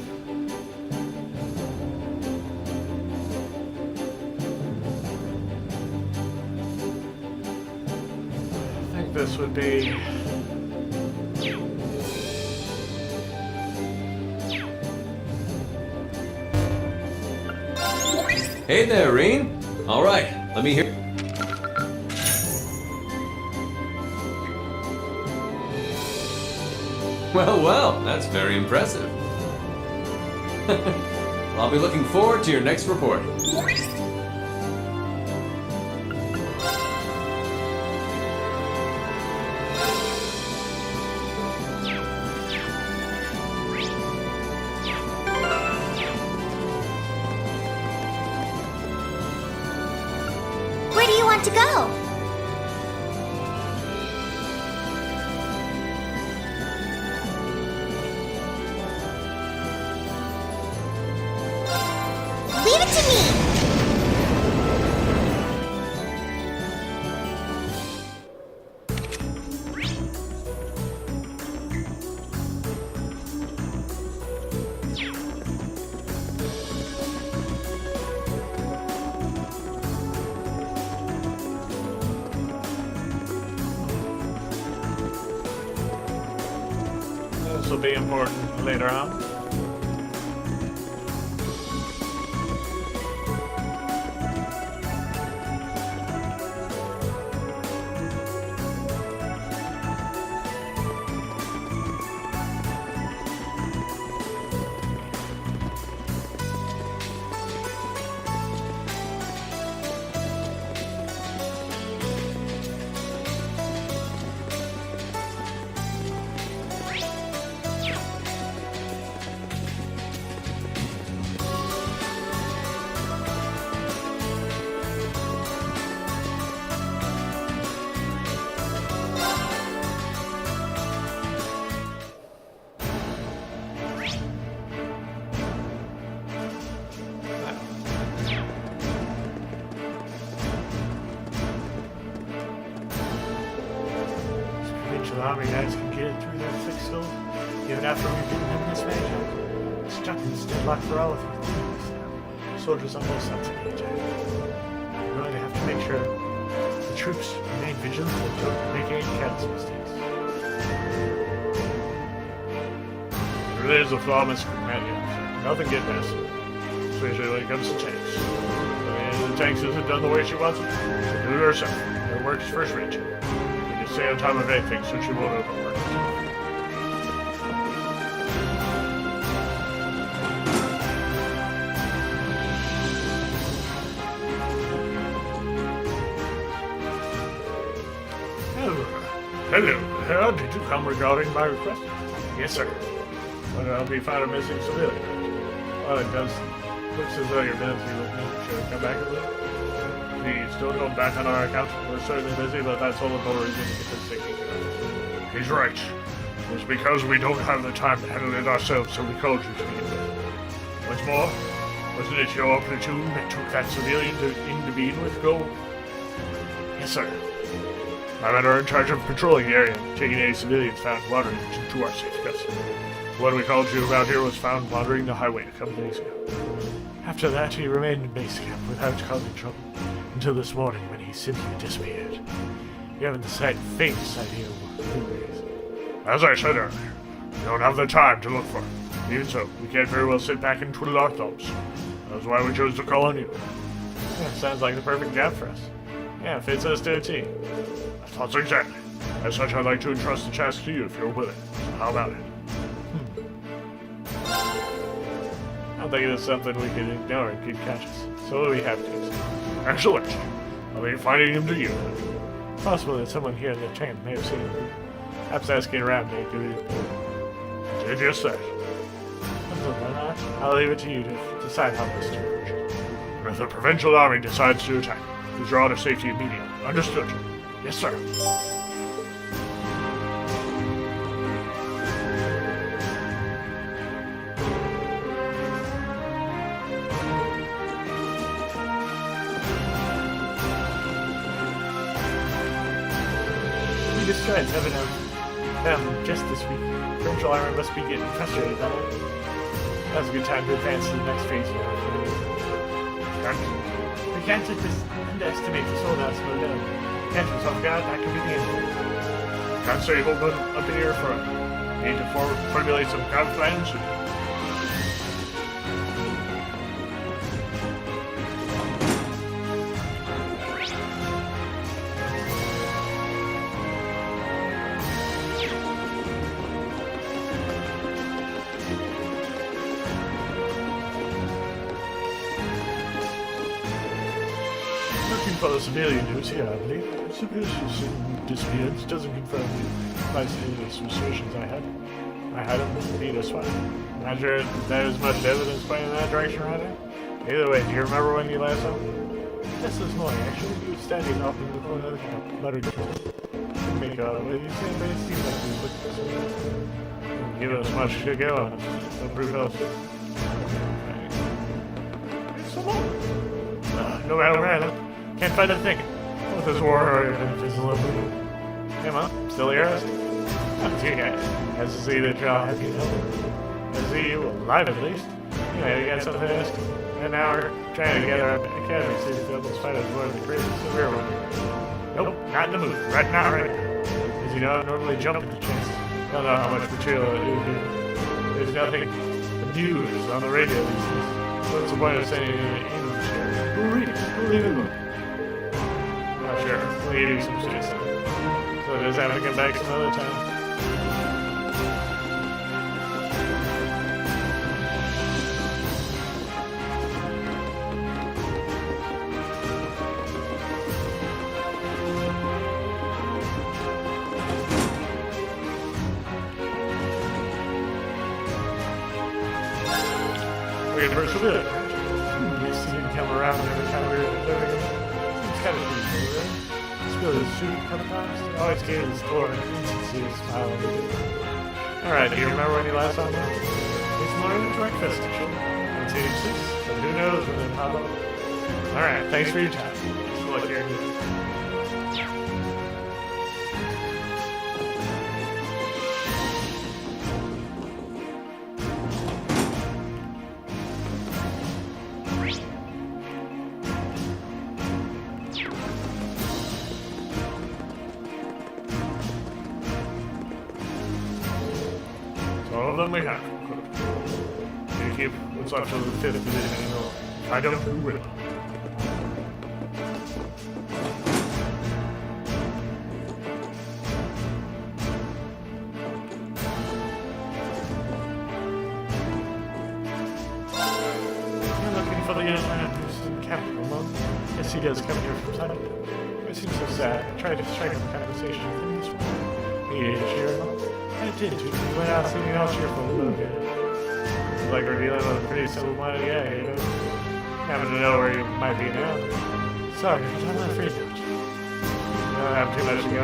A: I think this would be
D: Hey there, Reen. All right, let me hear. Well, that's very impressive. I'll be looking forward to your next report.
B: Where do you want to go? Leave it to me!
A: This will be important later on. The army guys can get it through their thick skull, even after we've given them this major. Stuck in this deadlock for all of you. Soldiers on both sides of the attack. We're going to have to make sure the troops remain vigilant and don't make any careless mistakes. It really is a flawless companion. Nothing get past it, especially when it comes to tanks. And the tanks isn't done the way she wants it, so do it herself. Her work is first rate. Stay on top of anything so she won't overwork. Hello. Did you come regarding my request? Yes, sir. But I'll be found a missing civilian. Well, it does. Looks as though you're busy with me. Should I come back a little? Please, don't hold back on our account. We're certainly busy, but that's all the more reason to get this taken care of. He's right. It was because we don't have the time to handle it ourselves, so we called you to begin with. What's more, wasn't it your platoon that took that civilian to intervene with gold? Yes, sir. My men are in charge of patrolling the area, taking any civilians found wandering to our safe custody. What we called you about here was found wandering the highway a couple days ago. After that, he remained in base camp without causing trouble, until this morning when he simply disappeared. You haven't the faintest idea who he is. As I said earlier, we don't have the time to look for him. Even so, we can't very well sit back and twiddle our thumbs. That's why we chose to call on you. Yeah, sounds like the perfect job for us. Yeah, fits us to a T. That's exactly. As such, I'd like to entrust the task to you if you're willing. So how about it? I don't think it's something we could ignore and keep conscious. So we have to. Excellent. I'll be finding him to you. It's possible that someone here in the train may have seen him. Perhaps asking around may do it. Did just that. I'll leave it to you to decide how best to approach it. And if the provincial army decides to attack, withdraw to safety immediately. Understood? Yes, sir. We destroyed 7 of them just this week. The provincial army must be getting frustrated about it. Now's a good time to advance to the next phase of our plan. We can't underestimate the soldiers slow down. Catch us off guard, that could be the end. Can't say hold up in here for need to formulate some ground plans. For the civilian news here, I believe. Suspicious disappearance doesn't confirm the suspicions I had. I had him beat us fine. Not sure there's much evidence pointing in that direction right now. Either way, do you remember when you last saw him? Just this morning, actually. He was standing off in the corner of the camp, muttered to himself. Make out with you say, but it seems like he was looking for something. Give us much to go on. No brute else. No matter where. Can't find a thing. With this war, it is a little bit. Hey, Mom, still here? Not too guys. Has to see that y'all have you help. To see you alive at least. Anyway, you got something to ask. And now we're trying to get our academy city to almost fight as one of the craziest severe ones. Nope, not in the mood. Right now, right now. As you know, I normally jump at the chance. I don't know how much material I do here. There's nothing news on the radio these days. What's the point of sending it in English here? Who reads? Who leave it look? Sure, we'll give you some space. So does have to come back some other time. We get first with it. We see him come around every time we're kind of pretty cool, right? Spill his shoot a couple times. Always gave his door an insincere smile every day. Alright, do you remember when you last saw him? It's morning breakfast, actually. On stage 6, but who knows when they pop up. Alright, thanks for your time. Let's look here. All of them we have. You keep what's left of the 5th division anymore. I don't who will. You're looking for the young man who's in capital, Mom. Yes, he does come here from time to time. It seems so sad. I tried to strike up a conversation with him this morning. He didn't cheer him up. I did too. He went out seeming all cheerful a little bit. It's like we're dealing with a pretty simple-minded guy, you know? Happen to know where you might be now. Sorry, but I'm not afraid to. I don't have too much to go.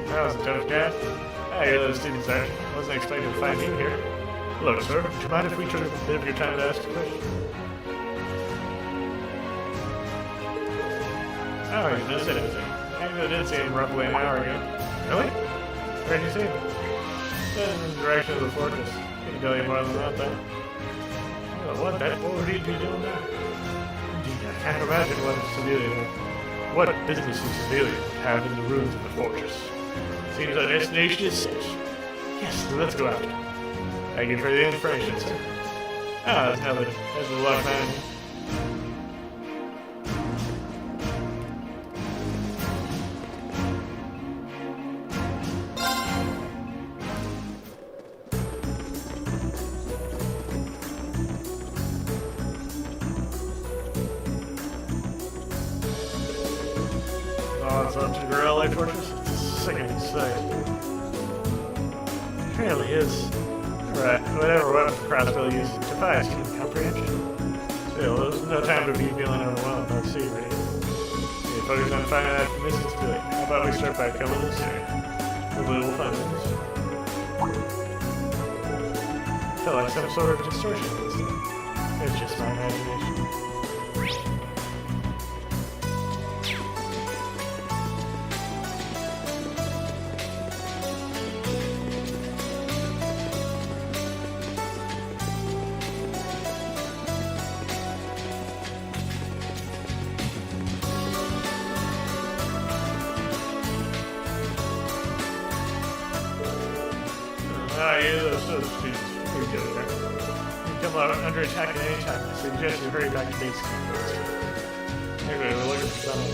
A: That was a tough guy. I hear those students are. Wasn't expecting to find you here. Look, sir, would you mind if we took a bit of your time to ask a question? Oh, you missed anything. I did see him roughly an hour ago. Really? Where did you see him? In the direction of the fortress. Couldn't tell you more than that, though. Oh, what would he be doing there? Indeed, I can't imagine what business does Cecilia have in the ruins of the fortress. Seems our destination is set. Yes, let's go after him. Thank you for the information, sir. Ah, that's a luck, man. Oh, it's up to Gorilla Fortress? It's a sickening sight. It really is. Right, whatever weapon Crossbill uses defies human comprehension. Still, there's no time to be feeling overwhelmed. Let's see, right? Okay, focus on finding that missions to it. How about we start by killing this area? Hopefully we'll find this. I feel like some sort of distortion in this thing. It's just my imagination. Ah, yeah, those students. Pretty good there. You come out under attack at any time. I suggest you hurry back to base. Anyway, we're looking for someone.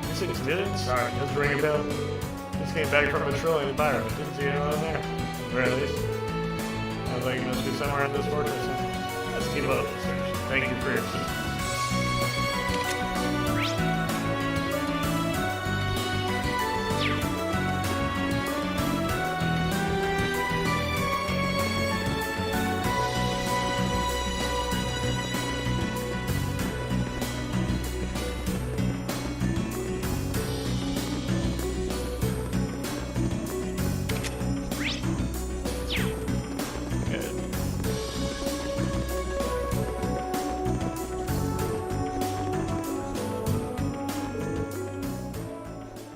A: Missing civilians? Sorry, doesn't ring a bell. Just came back from patrolling the environment. Didn't see anyone there. At the very least. Sounds like you must be somewhere in this fortress. Let's keep up the search. Thank you for your assistance.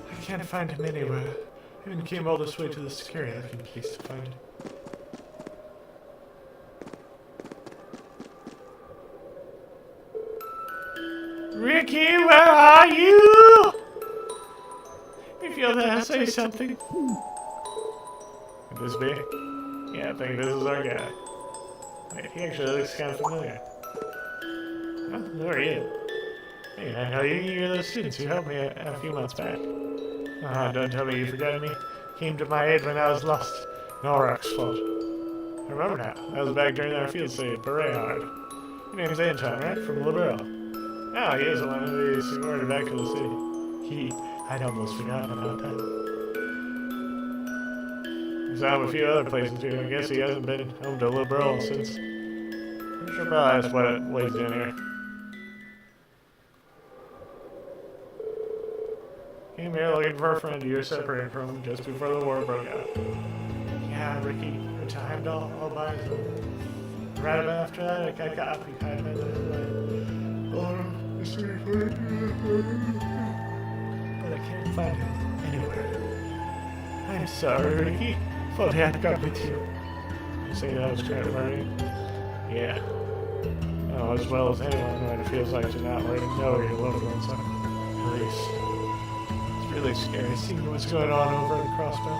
A: I can't find him anywhere. Even came all this way to the scary looking place to find him. Ricky, where are you? If you're there, say something. Could this be? Yeah, I think this is our guy. Wait, he actually looks kind of familiar. Huh? Who are you? Hey, I know you. You're those students who helped me a few months back. Don't tell me you forgot me. Came to my aid when I was lost. Norak's fault. I remember now. I was back during our field study at Parayard. Your name's Anton, right? From Liberal. Oh, he is the one who is escorted back to the city. I'd almost forgotten about that. I saw him a few other places too. I guess he hasn't been home to Liberal since. I'm sure probably that's what he's doing here. Came here looking for a friend you were separated from just before the war broke out. Yeah, Ricky retired all by himself. Right about after that, I got caught behind my little but I can't find him anywhere. I'm sorry, Ricky. Thought I had got with you. You say that was kind of learning? Yeah. Oh, as well as anyone when it feels like you're not letting know your loved ones are. At least. Really scary seeing what's going on over at the Crossbill.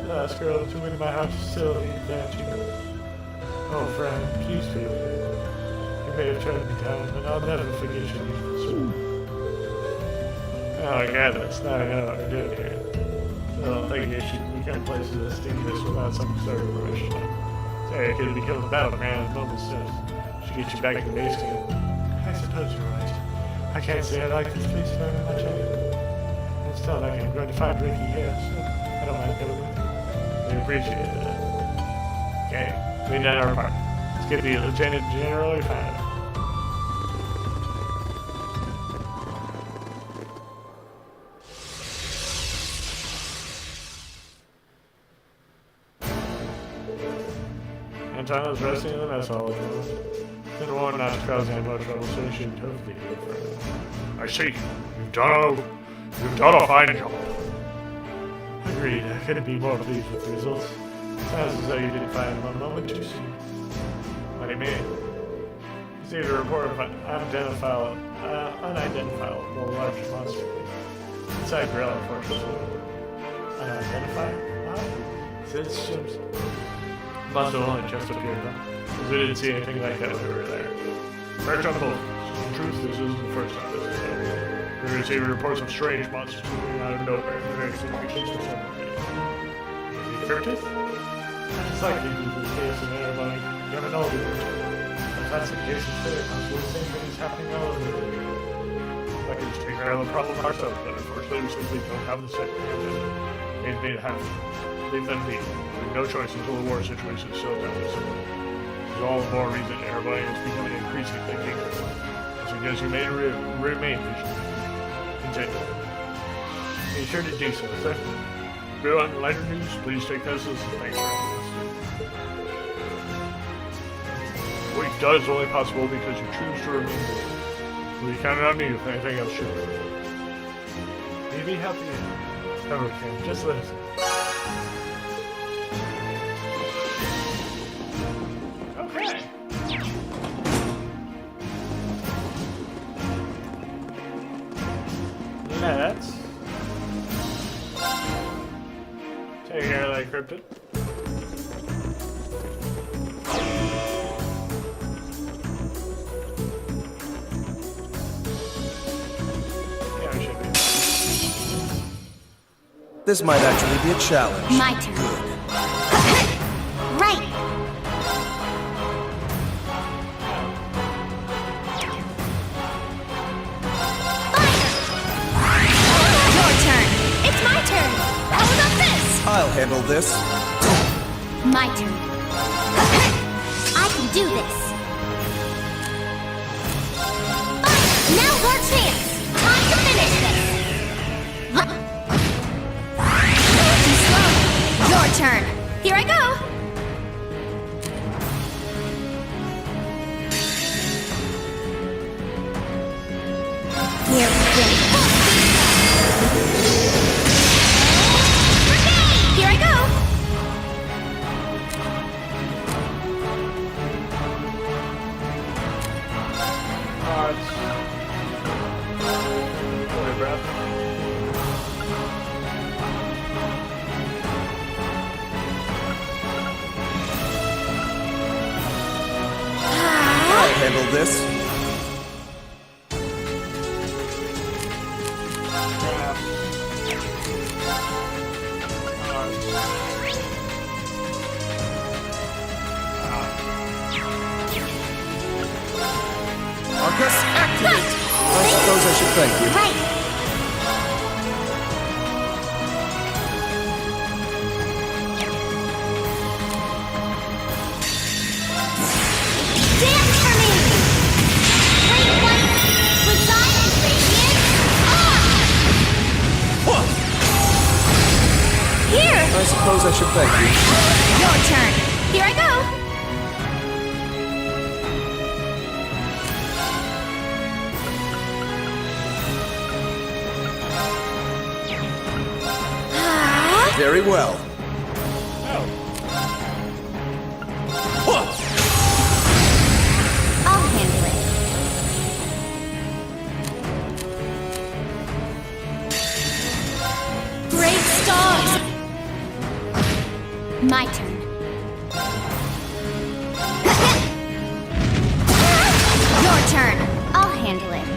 A: The last girl who went to my house facility that you. Oh, friend, please forgive me. You may have turned me down, but I'll never forget you. Oh, God, that's not what we're doing here. I don't think you should become places as dangerous without some sort of permission. Say I could be killed in battle, man, at moment's notice. Should get you back to base camp. I suppose you're right. I can't say I like this place very much either. It's not like I'm going to find Ricky here, so I don't mind going with you. We appreciate it. Okay, we done our part. Let's get the Lieutenant General found. Antonio's resting in the mess hall. Didn't want not to cause any more trouble, so he shouldn't hopefully go further. I see. You've done a fine job. Agreed. I couldn't be more pleased with the results. Sounds as though you didn't find one moment too soon. What do you mean? Received a report of an unidentifiable large monster inside Gorilla Fortress. Unidentified? Wow. Since Shims must have only just appeared, though, because we didn't see anything like that when we were there. Fair on both. In truth, this isn't the first time this has happened. We received reports of strange monsters moving out of nowhere in various locations for several days. The cryptid? It's likely due to the chaos in there, but you never know. If that's the case, it's very possible the same thing is happening all over the world. I could just take care of the problem ourselves, but unfortunately we simply don't have the set. It made it happen. Leave them be. We have no choice until the war situation is settled down. There's all the more reason everybody is becoming increasingly dangerous. I suggest you may remain vigilant. Continue. Be sure to do so, sir. Go on lighter news, please take notice. Thanks for having us. What you've done is only possible because you choose to remain vigilant. Will you count on me if anything else should? Maybe help you. However, Cam, just let us know. Let's take care of that cryptid. Yeah, we should be.
C: This might actually be a challenge.
B: My turn. Right.
C: I'll handle this.
B: My turn. I can do this. Now your chance. Time to finish this. Too slow. Your turn. Here I go. Here we go. Here I go!
C: I'll handle this. Marcus, activate! I suppose I should thank you.
B: Right. Dance for me! Great one! Reside in radiance! Here!
C: I suppose I should thank you.
B: Your turn. Here I go!
C: Very well.
B: I'll handle it. Great stars! My turn. Your turn. I'll handle it.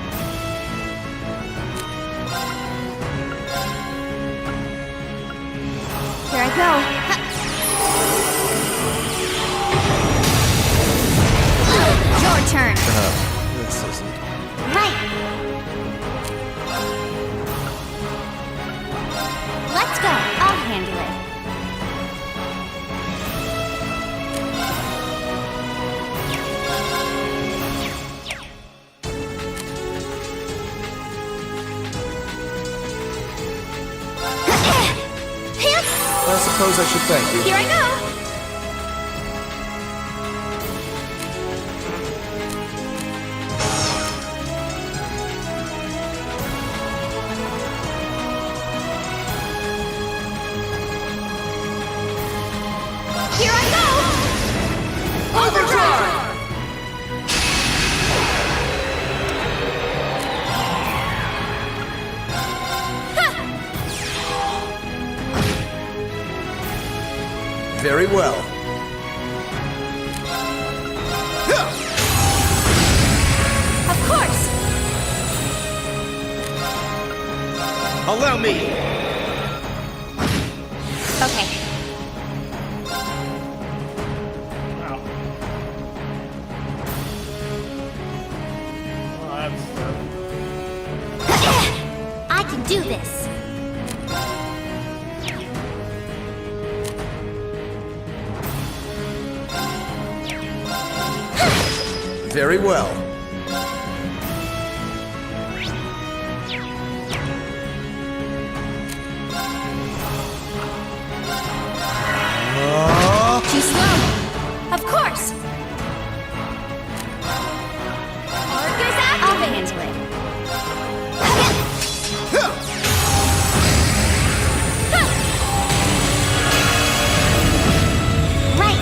B: Here I go. Your turn.
C: This isn't.
B: Right. Let's go. I'll handle it.
C: I suppose I should thank you.
B: Here I go. Here I go. Overdrive.
C: Very well.
B: Of course.
C: Allow me.
B: Okay.
A: Wow. Well, that's...
B: I can do this.
C: Very well.
B: Too slow. Of course. Arcus activate. I'll handle it. Right.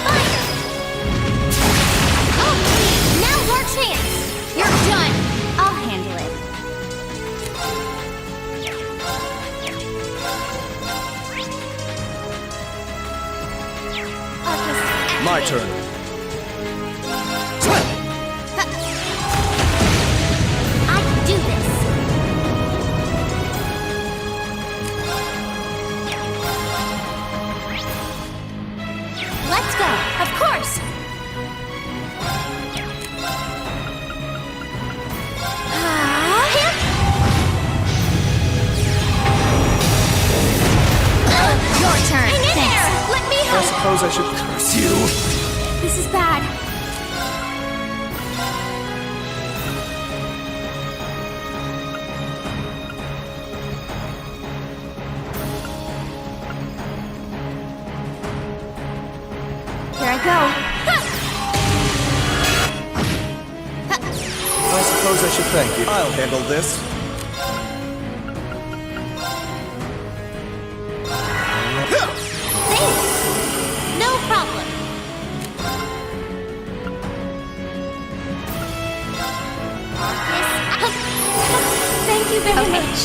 B: Fire. Oh, now your chance. You're done. I'll handle it. Arcus
C: My
B: activate.
C: turn.
B: I can do this. Let's go. Of course. Your turn. Hang in there. Let me
C: I
B: help.
C: suppose I should curse you.
B: This is bad. Here I go.
C: I suppose I should thank you. I'll handle this.
B: Thanks. No problem. Marcus. Thank you very much.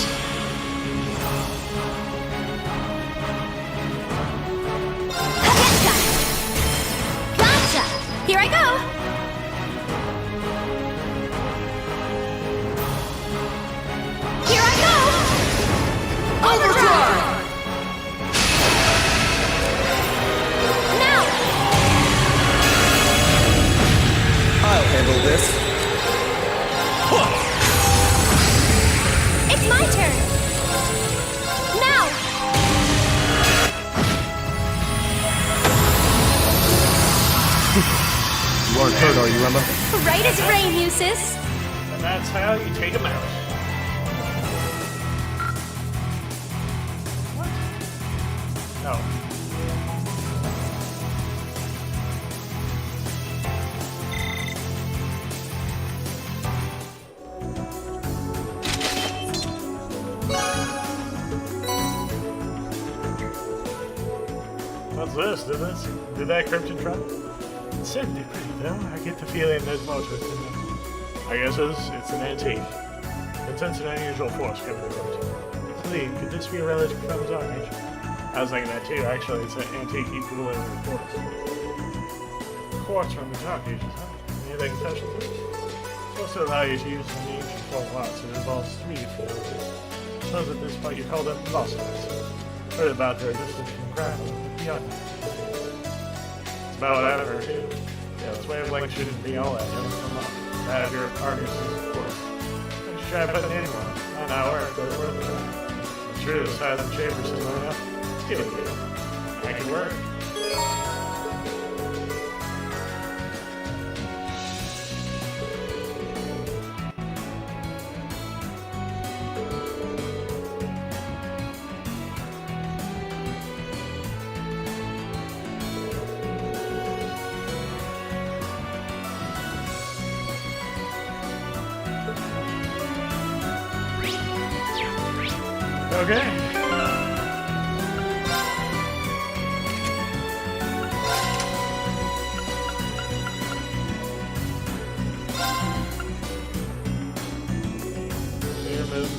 B: Gotcha. Here I go. Here I go. Overdrive. Now.
C: I'll handle this.
B: It's my turn. Now.
C: You aren't hurt, are you, Emma?
B: Right as rain, Eustace.
A: And that's how you take him out. What? No. What's this? Did that Crimson Trap? It's certainly pretty, though. I get the feeling there's more to it than that. I guess it's an antique. It sends an unusual force given the Crimson. Lee, could this be a relic from the Dark Age? I was thinking that too, actually. It's an antique equivalent of the quartz. Quartz from the Dark Ages, huh? Anything special to it? Most of the values used in the ancient 12 lots, it involves 3 forces. Suppose at this point you call them philosophers. Heard about their distance from ground, but beyond that. It's about what I've ever heard. Yeah, this way of length shouldn't be all that. It'll come up. That of your partners is, of course. I should try putting anyone. Not now work, but it's worth a try. It's true, the size of the chamber is similar enough. Give it a go. I can work. Okay. Clear move.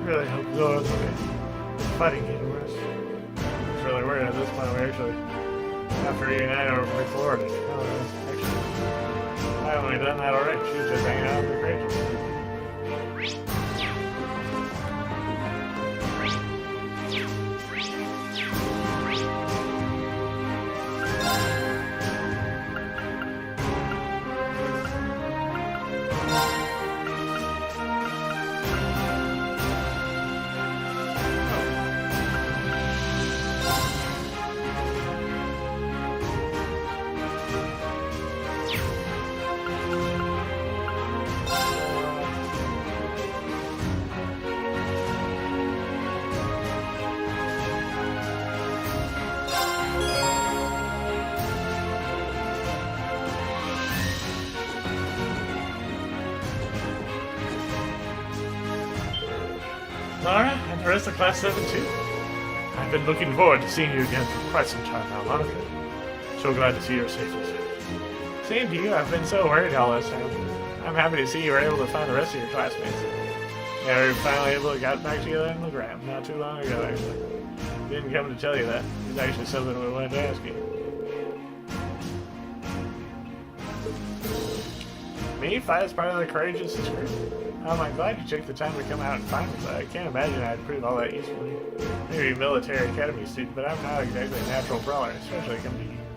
A: Really hope Zora's okay. Fighting getting worse. I was really worried at this point. We actually have to reunite over from Florida. Oh, actually, I only done that already. She was just hanging out with the Courageous. Lara, and the rest of Class 7 too. I've been looking forward to seeing you again for quite some time now, Monica. So glad to see you're safe and sound. Same to you, I've been so worried all this time. I'm happy to see you were able to find the rest of your classmates. Yeah, we were finally able to get back together in Legram, not too long ago actually. Didn't come to tell you that. It's actually something we wanted to ask you. Me? Fight as part of the Courageous is great. I'm glad you took the time to come out and find us. I can't imagine I'd prove all that useful to you. Maybe a military academy student, but I'm not exactly a natural brawler, especially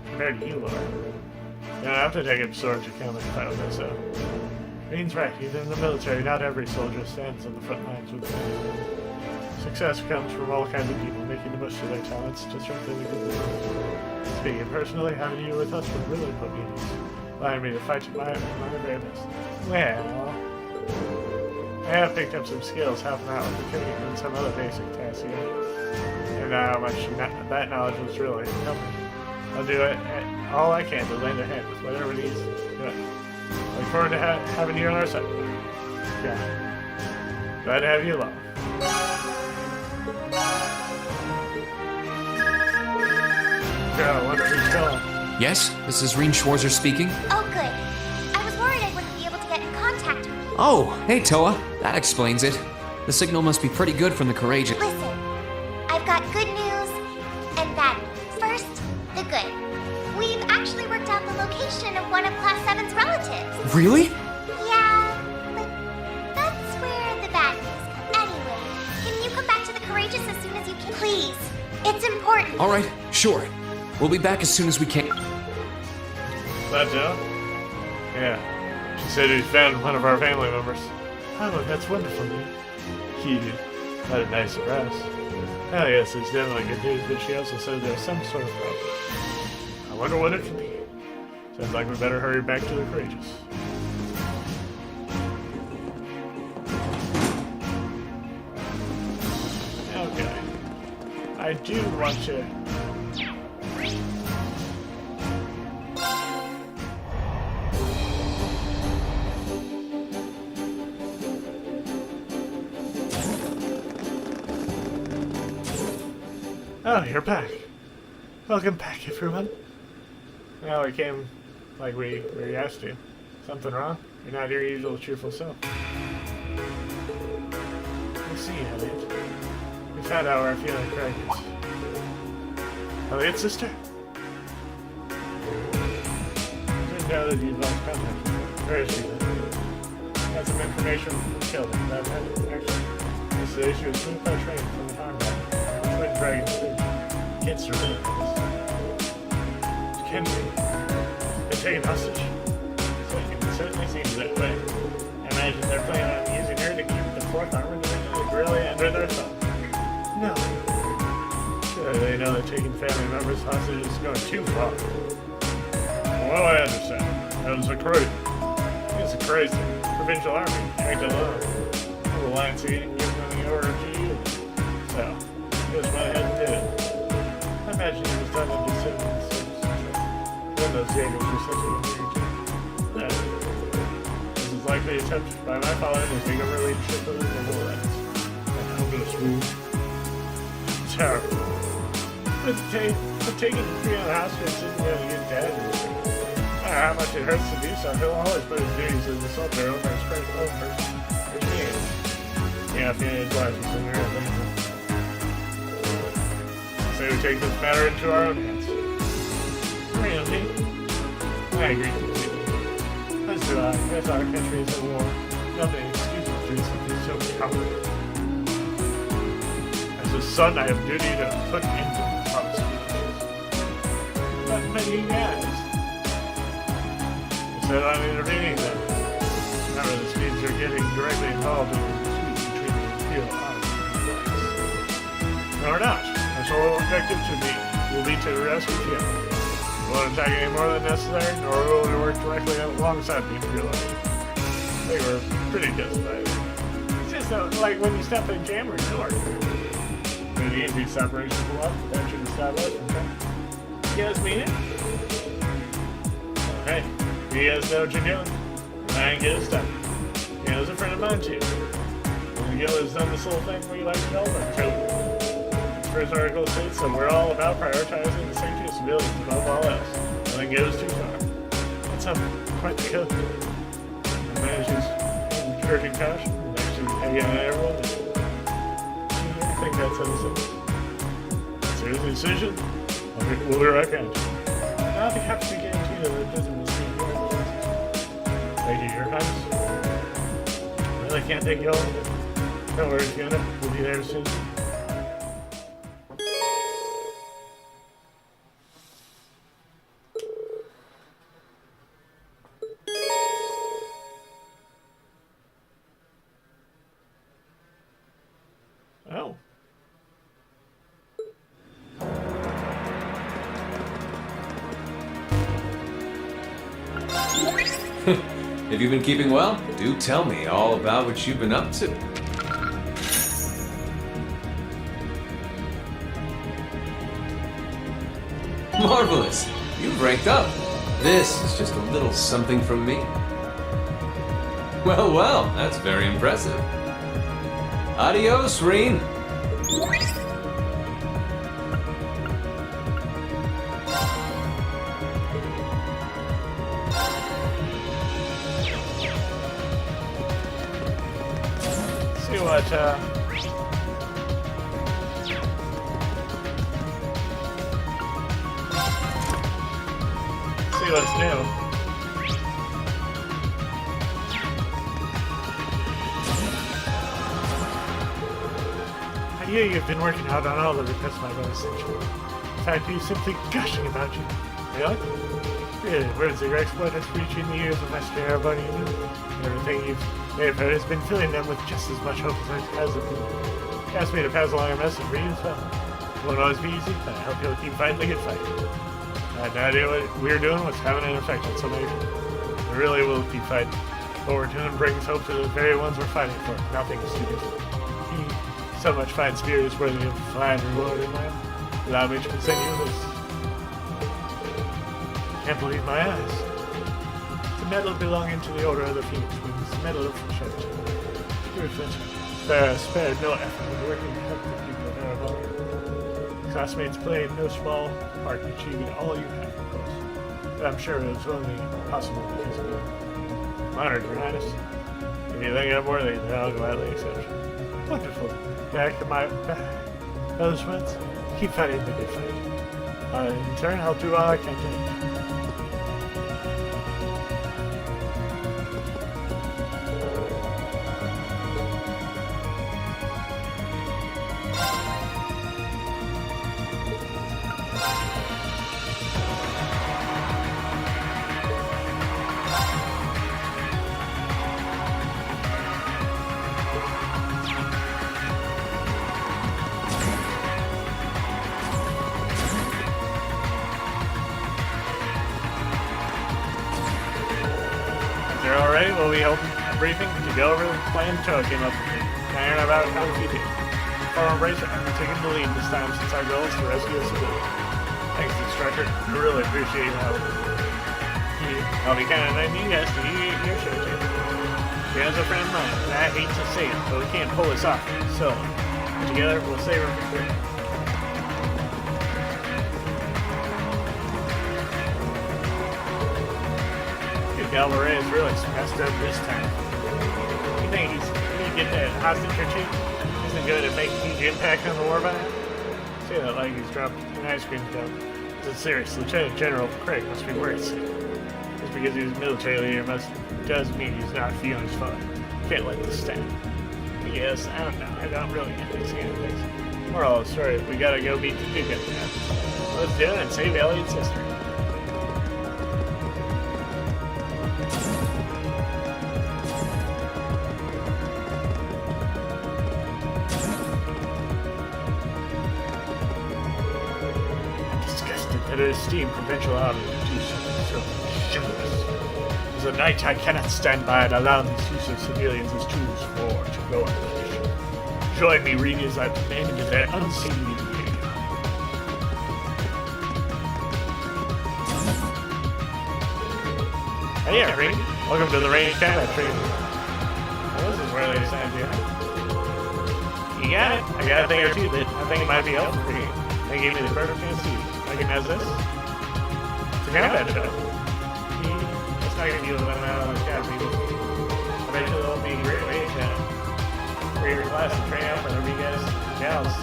A: compared to you, Laura. You don't have to take up swords or come and fight with us, so. Green's right. Even in the military, not every soldier stands on the front lines with them. Success comes from all kinds of people making the most of their talents to strengthen the group. Speaking personally, having you with us would really put me at ease, allowing me to fight my very best. Well, I have picked up some skills helping out with the cooking and some other basic tasks here. And how much that knowledge was really helping. I'll do it all I can to lend a hand with whatever needs. Look forward to having you on our side. Yeah. Glad to have you along. Yeah, what are we telling?
C: Yes, this is Reen Schwarzer speaking.
B: Oh, good. I was worried I wouldn't be able to get in contact with you.
C: Oh, hey Toa. That explains it. The signal must be pretty good from the Courageous.
B: Listen, I've got good news and bad news. First, the good. We've actually worked out the location of one of Class 7's relatives.
C: Really?
B: Yeah, but that's where the bad news comes. Anyway, can you come back to the Courageous as soon as you can? Please, it's important.
C: All right, sure. We'll be back as soon as we can.
A: That Joe? Yeah. She said he found one of our family members. Oh, that's wonderful news. What a nice surprise. Oh yes, it's definitely good news, but she also said there's some sort of problem. I wonder what it could be. Sounds like we better hurry back to the Courageous. I do want to. Oh, you're back. Welcome back, everyone. Well, we came like we asked you. Something wrong? You're not your usual cheerful self. I see, Elliot. We found out we're feeling pregnant. Elliot's sister? Didn't know that you'd lost contact with her. Where is she then? Got some information from Sheldon about that, actually. Yesterday she was moved by train from the farm back. Twin dragons too. Kids are really close. Can be. They're taken hostage. So it certainly seems that way. I imagine they're planning on using her to keep the fourth armored division of Guerrilla under their thumb. No. Sure, they know that taking family members hostage is going too far. Well, I understand. That was a crazy. It's a crazy. Provincial army. Act alone. The Alliance giving them the order to you. So, he just went ahead and did it. I imagine he was done in December. When those Jaegers were such a weird team. This is likely attempted by my father to take over leadership of the Noble Alliance. And help us move. Terrible. But taking 300 hostages isn't going to get dead. No matter how much it hurts to do so, he'll always put his duties as a soldier over his first own person. Which means, yeah, if he and his wife is in there, so we take this matter into our own hands. Really? I agree completely. As do I. As our country is at war, nothing excuses doing something so cowardly. As a son, I have duty to put into policy. But many guys. You said I'm intervening then. Remember, this means you're getting directly involved in the dispute between the Imperial Army and the Alliance. No, we're not. Our sole objective will be to rescue Fiona. We won't attack any more than necessary, nor will we work directly alongside the Imperial Army. They were pretty justified. It's just like when you step in Cameron's door. When the increased separation from love, that should establish. Okay. You guys mean it? Hey, you guys know what you're doing. And I ain't get it done. Fiona a friend of mine too. And the guild has done this little thing we like to call them children. First article states that we're all about prioritizing the safety of civilians above all else. Nothing goes too far. That's quite the code. The manager's encouraging caution and actually hanging on everyone. I think that's innocent. It's a decision. We'll be right back. I'll be happy to guarantee that it doesn't receive your influence. Thank you, Your Highness. I really can't thank you all. Don't worry, Fiona. We'll be there soon. Oh.
D: Have you been keeping well? Do tell me all about what you've been up to. Marvelous! You've ranked up. This is just a little something from me. Well, well, that's very impressive. Adios, Reen.
A: See what, see what's new. I hear you've been working hard on all the requests my brother sent you. In fact, he's simply gushing about you. Really? Really, words of your exploit has reached in the ears of Master Erebony and you. Everything you may have heard has been filling them with just as much hope as it been. He asked me to pass along a message for you as well. It won't always be easy, but I hope you'll keep fighting the good fight. I had no idea what we were doing was having an effect on so many people. We really will keep fighting. What we're doing brings hope to the very ones we're fighting for. Nothing is too difficult. He So much fine spirit is worthy of fine reward in life. Allow me to present you this. Can't believe my eyes. The medal belonging to the Order of the Phoenix Wings, Medal of Charity. Spared no effort in working to help the people of Erebor. Classmates played no small part in achieving all you have, of course. But I'm sure it was only possible because of you. I'm honored, Your Highness. If you think I'm worthy, then I'll gladly accept you. Wonderful. Back to my those ones. Keep fighting the good fight. In turn, I'll do all I can to help you. They're all ready. We'll be holding a briefing to go over the plan Cho came up with. Iron about how to feed it. Follow Embracer, I'm taking the lead this time since our goal is to rescue a civilian. Thanks, instructor. I really appreciate your help. I'll be counting on you guys to hear your show, too. Jan's a friend of mine, and I hate to say it, but we can't pull this off. So, together, we'll save her for free. Galvaray is really messed up this time. You think he's gonna get that hostage retreat? Isn't good at making a huge impact on the Warband? Say that like he's dropped an ice cream cone. It's serious. Lieutenant General Craig must be worried sick. Just because he's a military leader does mean he's not feeling his fun. Can't let this stand. I guess, I don't know. I don't really understand things. Moral of the story, we gotta go beat the Duke up now. Let's do it and save Elliot's sister. That an esteemed provincial army do so chivalrous. As a knight, I cannot stand by and allow these useless civilians as tools for to go unpunished. Join me, Reed, as I end their unseemly behavior. Hey there, Reed. Welcome to the range combat training. Well, this is where they send you. You got it. I got a thing or two that I think might be helpful for you. They gave me the perfect chance to recognize this. It's a combat show. It's not gonna be able to let them out on the scout people. I bet you there'll be a great way to create your class and train out for whenever you guys, gals,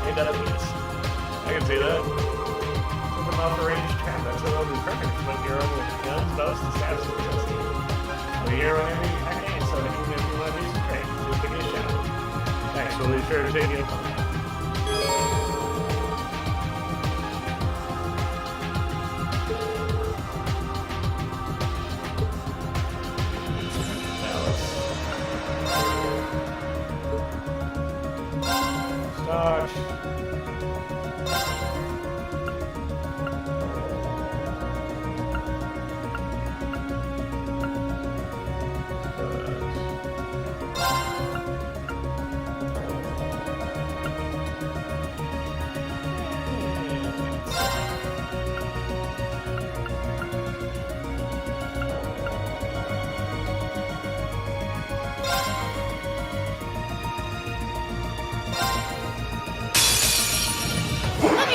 A: end up units. I can see that. Put them off for range combat, so they'll be perfect for when you're over with guns, bows, and staffs. I'll be here whenever I can, so even if you want to do some training, just give me a shout. Thanks, we'll be sure to take you up on that.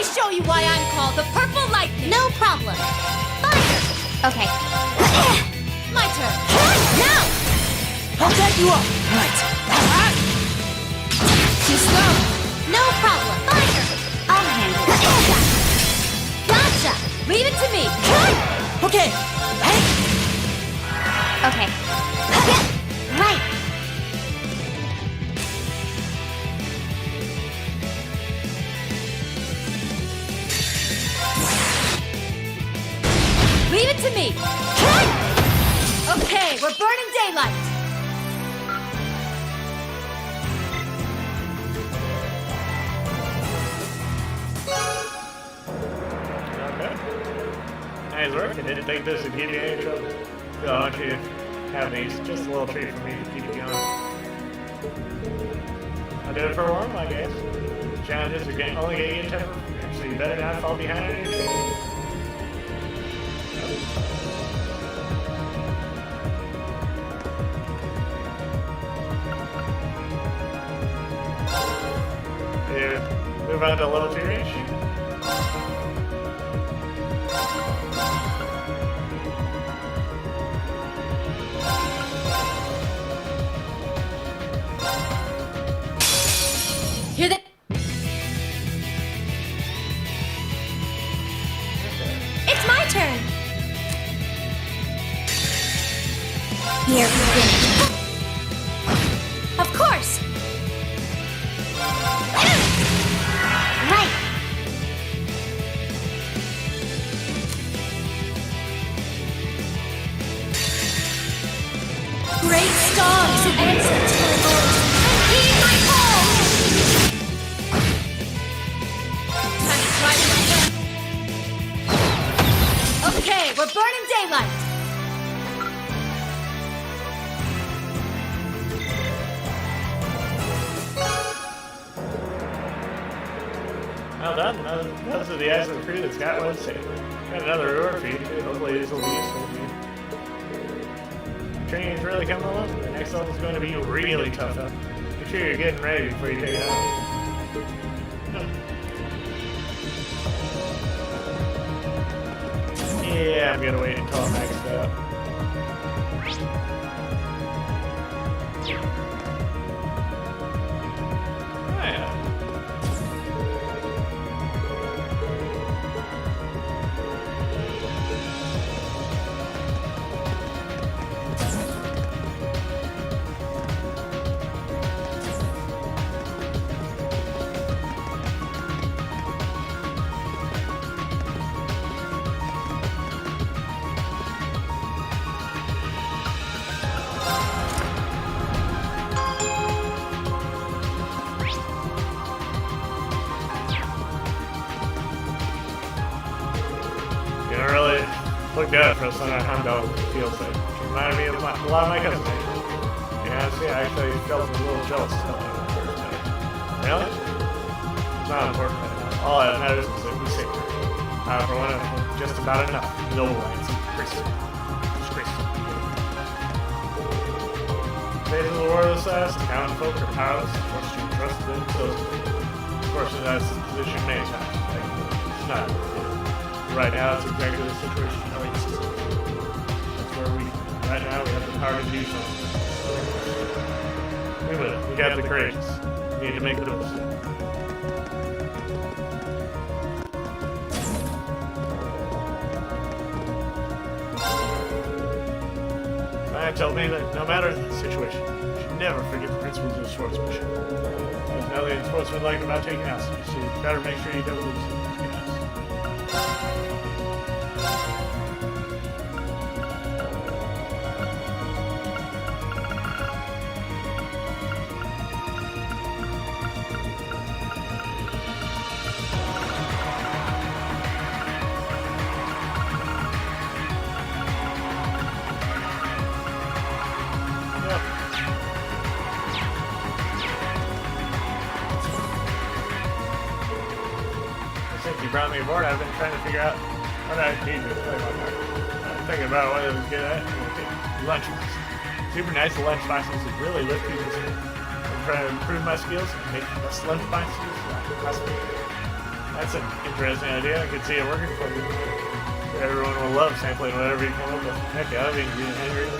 B: Show you why I'm called the Purple Lightning. No problem. Fire. Okay. My turn. Now.
E: I'll back you up. Right.
B: Too slow. No problem. Fire. I'll handle it. Gotcha. Leave it to me.
E: Okay. Hey.
B: Okay. Right. Leave it to me! Okay, we're burning daylight!
A: Okay. Nice work. I didn't think this would give you any trouble. So I want you to have these. Just a little treat for me to keep you going. I'll do it for one, I guess. Challenges are only getting tougher, so you better not fall behind on your training. Yeah, move on to level 2 range.
B: Hear that? It's my turn. Here we go. Of course. Right. Great stars answer to my voice and heed my call. Time to try this again. Okay, we're burning daylight.
A: Well done. Those are the eyes of the crew that's got one saved. Got another reward for you, too. Hopefully this will be useful to you. Training's really coming along. The next level's going to be really tough. Make sure you're getting ready before you take it out. Yeah, I'm gonna wait until I'm maxed out. Oh, yeah. Looked at it for a son of Hondo feels like. It reminded me of a lot of my cousins. Yeah, see, I actually felt a little jealous. Really? It's not important right now. All that matters is that we saved her. For one of them, just about enough. No lines. Disgraceful. Days of the War of the Sass, the common folk are powerless, forced to trust themselves. Unfortunately, that's the position many times. Like, it's not. Right now, it's exactly the situation. That's where right now, we have the power to do something. We will. We got the courage. We need to make the decision. I told me that no matter the situation, you should never forget the principles of sportsmanship. There's nothing sportsmanlike about taking hostage, so you better make sure you don't lose it. Brought me aboard, I've been trying to figure out what I need to play my part. I'm thinking about what I was good at. Lunch box. Super nice lunch boxes that really lift people's spirits. I'm trying to improve my skills and make the best lunch boxes possible. That's an interesting idea. I could see it working for you. Everyone will love sampling whatever you come up with. Heck, I'll be getting hungry.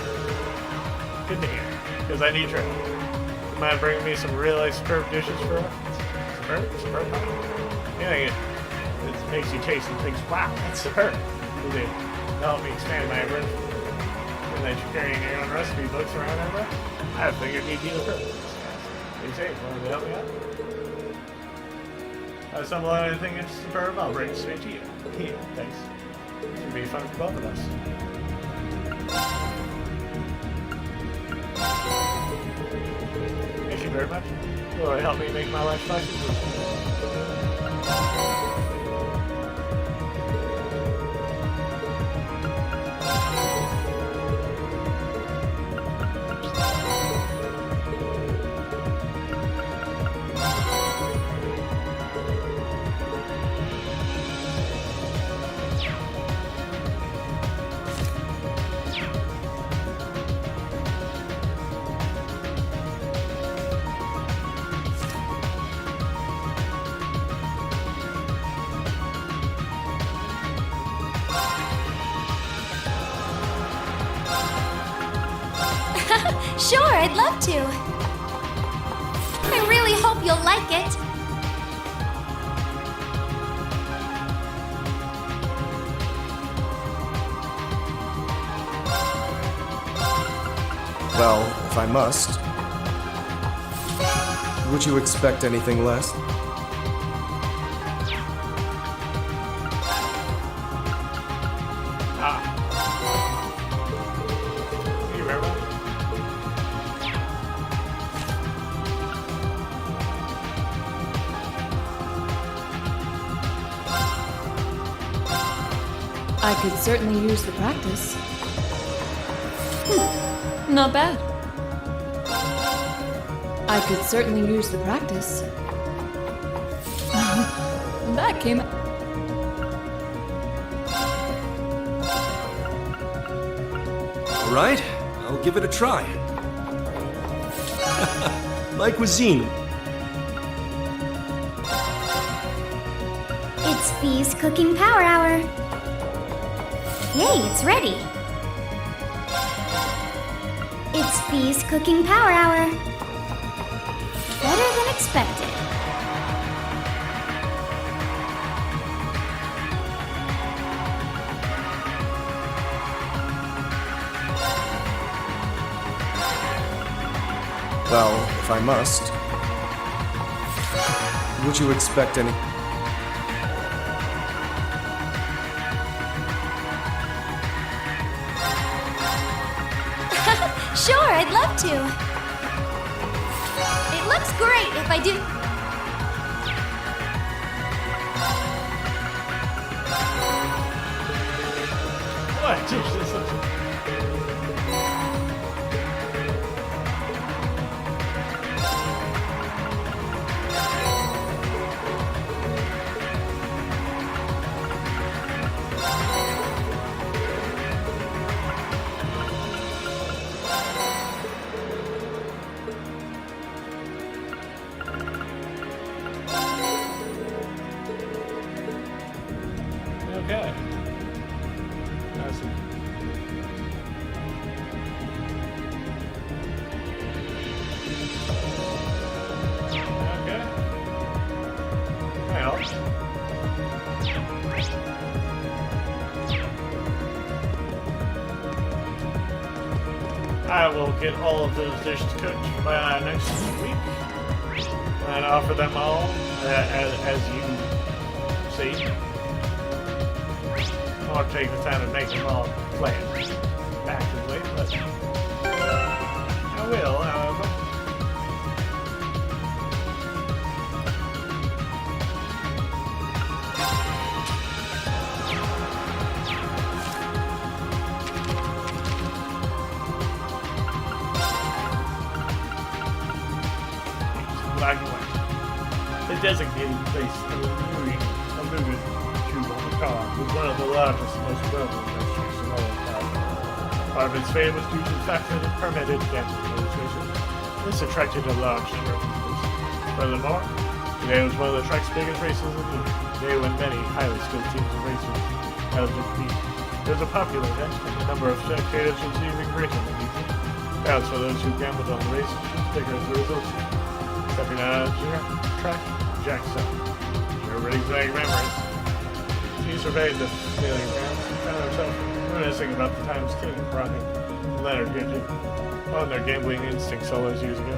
A: Good to hear, because I need trouble. You mind bringing me some really superb dishes for us? Superb? Yeah, it makes you taste and thinks, wow, that's superb. Will it help me expand my immersion? And that you're carrying your own recipe books around everywhere? I figured you'd be the perfect. What do you say? Want to help me out? If I stumble on anything interesting superb, I'll bring it straight to you. Yeah, thanks. This would be fun for both of us. Thank you very much. Will it help me make my life slices?
B: Sure, I'd love to. I really hope you'll like it.
F: Well, if I must. Would you expect anything less?
A: You remember?
G: I could certainly use the practice. Not bad. I could certainly use the practice. That came.
F: All right, I'll give it a try. My cuisine.
B: It's Fee's Cooking Power Hour. Yay, it's ready. It's Fee's Cooking Power Hour. Better than expected.
F: Well, if I must. Would you expect any...
B: Sure, I'd love to. It looks great if I do.
A: What? Okay. Awesome. Okay. Well. I will get all of those dishes cooked by next week and offer them all as you see. I'll take the time to make them all planned actively, but I will, however. Black and white. The designated place of moving tube on the car was one of the largest and most prevalent restaurants in all of California. Part of its fame was due to the fact that it permitted gambling demonstrations. This attracted a large number of visitors. Furthermore, today was one of the track's biggest races of the year. Today when many highly skilled teams of racers held to compete. It was a popular event, and the number of spectators was even greater than usual. Crowds for those who gambled on the race was just bigger as a result. Stepping out of the track, Jack said, "Everybody's vague memories." He surveyed the sailing grounds and found himself reminiscing about the times King brought him Leonard here on their gambling instincts all those years ago.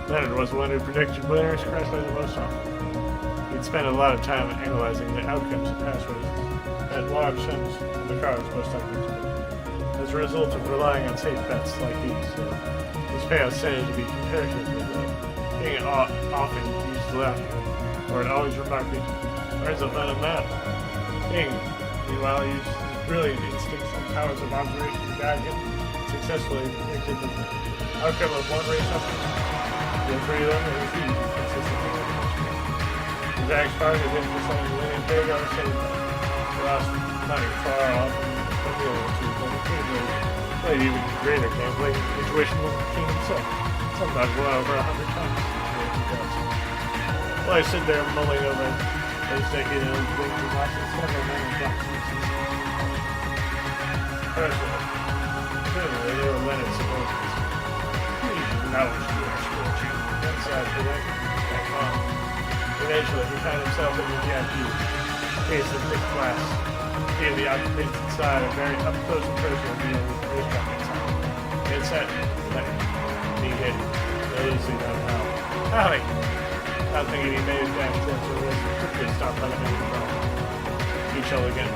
A: Leonard was the one who predicted winners crash the most often. He'd spent a lot of time analyzing the outcomes of past races and large sums in the cars most likely to win. As a result of relying on safe bets like these, his payouts tended to be comparatively low. Being often used laughter, or it always remarked me, "Where's the fun in that?" King, meanwhile, used his brilliant instincts and powers of observation to guide him, successfully predicted the outcome of one race up. The three of them were refused consistently. Jack's part had been for selling William Hagar saying he lost money far off from the other two, but occasionally played even greater gambling intuition than the king himself. Sometimes won over 100 times. Well, I sit there mulling over those decades of wings and watching several men in black suits. Personally, they were Leonard's subordinates. for that. Eventually, he found himself in the VIP. Case of thick glass. He the occupants inside a very up close and personal view with the racetrack inside. It said, like, he hit. Losing on how. Howdy! Not thinking he made it down to the list, quickly stopped by the main control. Each other again.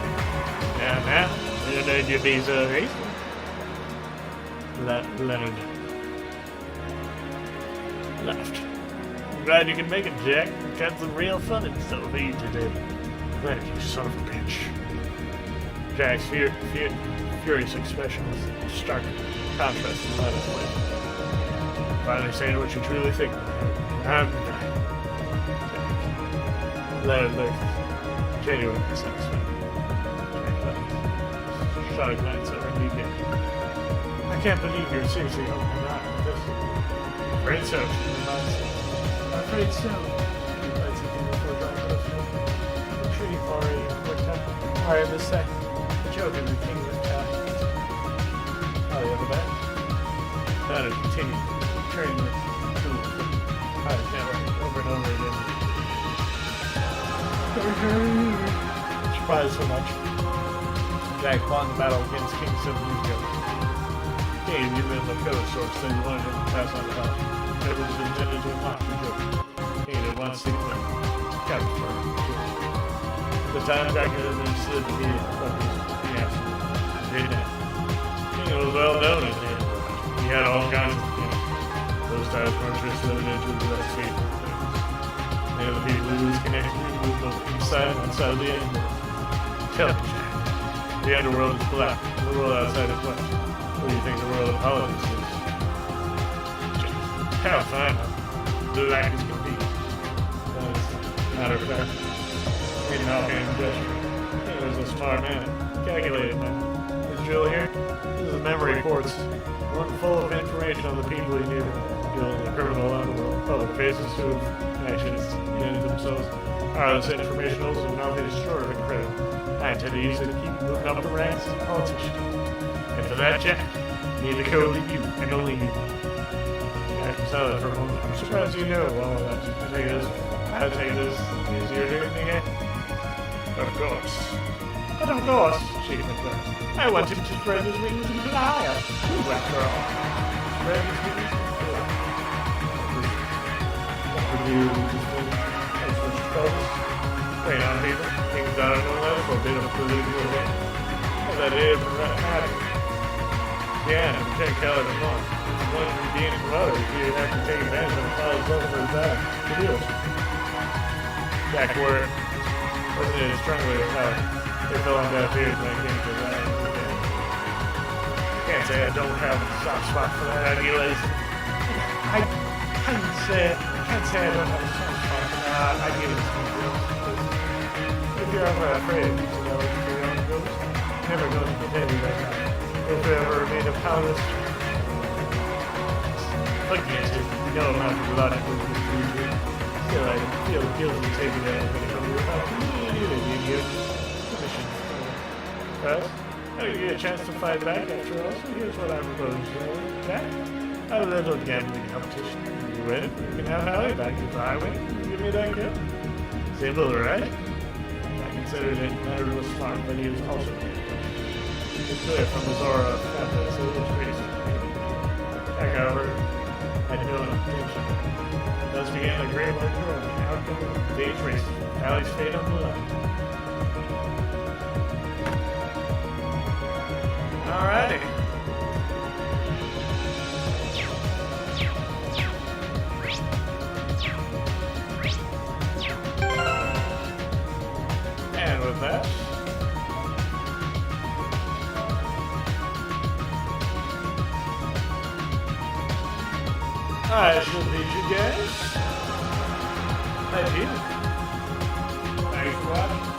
A: Yeah, man. You know your visa race? Leonard left. I'm glad you can make it, Jack. We've got some real fun and so easy today. Leonard, you son of a bitch. Jack's furious expression was in stark contrast to Leonard's way. Finally saying what you truly think. I'm Leonard looked genuinely satisfied. Shot a glance over at me again. I can't believe you're seriously helping me out with this. Afraid so, she reminds me. I'm afraid so. She replied something before drawing close to me. The tree already worked out. Why am I say? The joke is the king of town. Oh, the other back? Leonard continued, turning the tool over and over again. Surprised so much. Jack won the battle against King 7 years ago. King gave him the code source, so he wanted him to pass on the help. It was intended to mock the joke. King had one secret capture. The time Jack had understood the meaning of his answer. He did. King was well known as him. He had all kinds of things. Those times weren't just limited to the less faithful things. Many of the people who was connected with both inside and outside the underworld. Tell me, Jack. The underworld is black, and the world outside is white. What do you think the world of politics is? How fine. Black as can be. Matter of fact, made an offhand gesture. He was a smart man. Calculated man. This drill here, this is memory reports. One full of information on the people he knew. Dealing in the criminal underworld. Public faces who actions in themselves. This information also nothing short of incredible. I intend to use it to keep moving up the ranks as a politician. And for that, Jack, I need to code to you, and only you. I can tell it for a moment. I'm surprised you know all of that. I take this as you're doing again. Of course. But of course, she confessed. I want him to spread his wings and fly up. After all. Spread his wings and fly. What would you do? Wait on people. Things out of nowhere for a bit of political event. Well, that is right. Yeah, check Keller is wrong. It's one of the being from others. You have to take advantage of the file's over his back to do it. Jack word. Wasn't it strongly about they fell on deaf ears when it came to that. Can't say I don't have a soft spot for that idea. I can't say I don't have a soft spot for that. I give it some real. If you're ever afraid, you know, if you're on the ghost, never going to pretend you right now. If you ever made a powerless, against it, you know how to logically confuse you. Still, I feel guilty taking that when it comes to your house. You idiot. Commission. Well, I'll give you a chance to fight back after all, so here's what I propose. Jack, a little gambling competition. You win, you can have Hallie back. If I win, you give me that gift. Simple, right? I considered it Leonard was smart, but he was also it's clear from his aura of confidence that it was crazy. Jack, however, had no intention. Thus began the great lecture of the outcome of the day's race. Allie's fate on the line. Alrighty. And with that, I shall leave you guys. Thank you. Thanks for watching.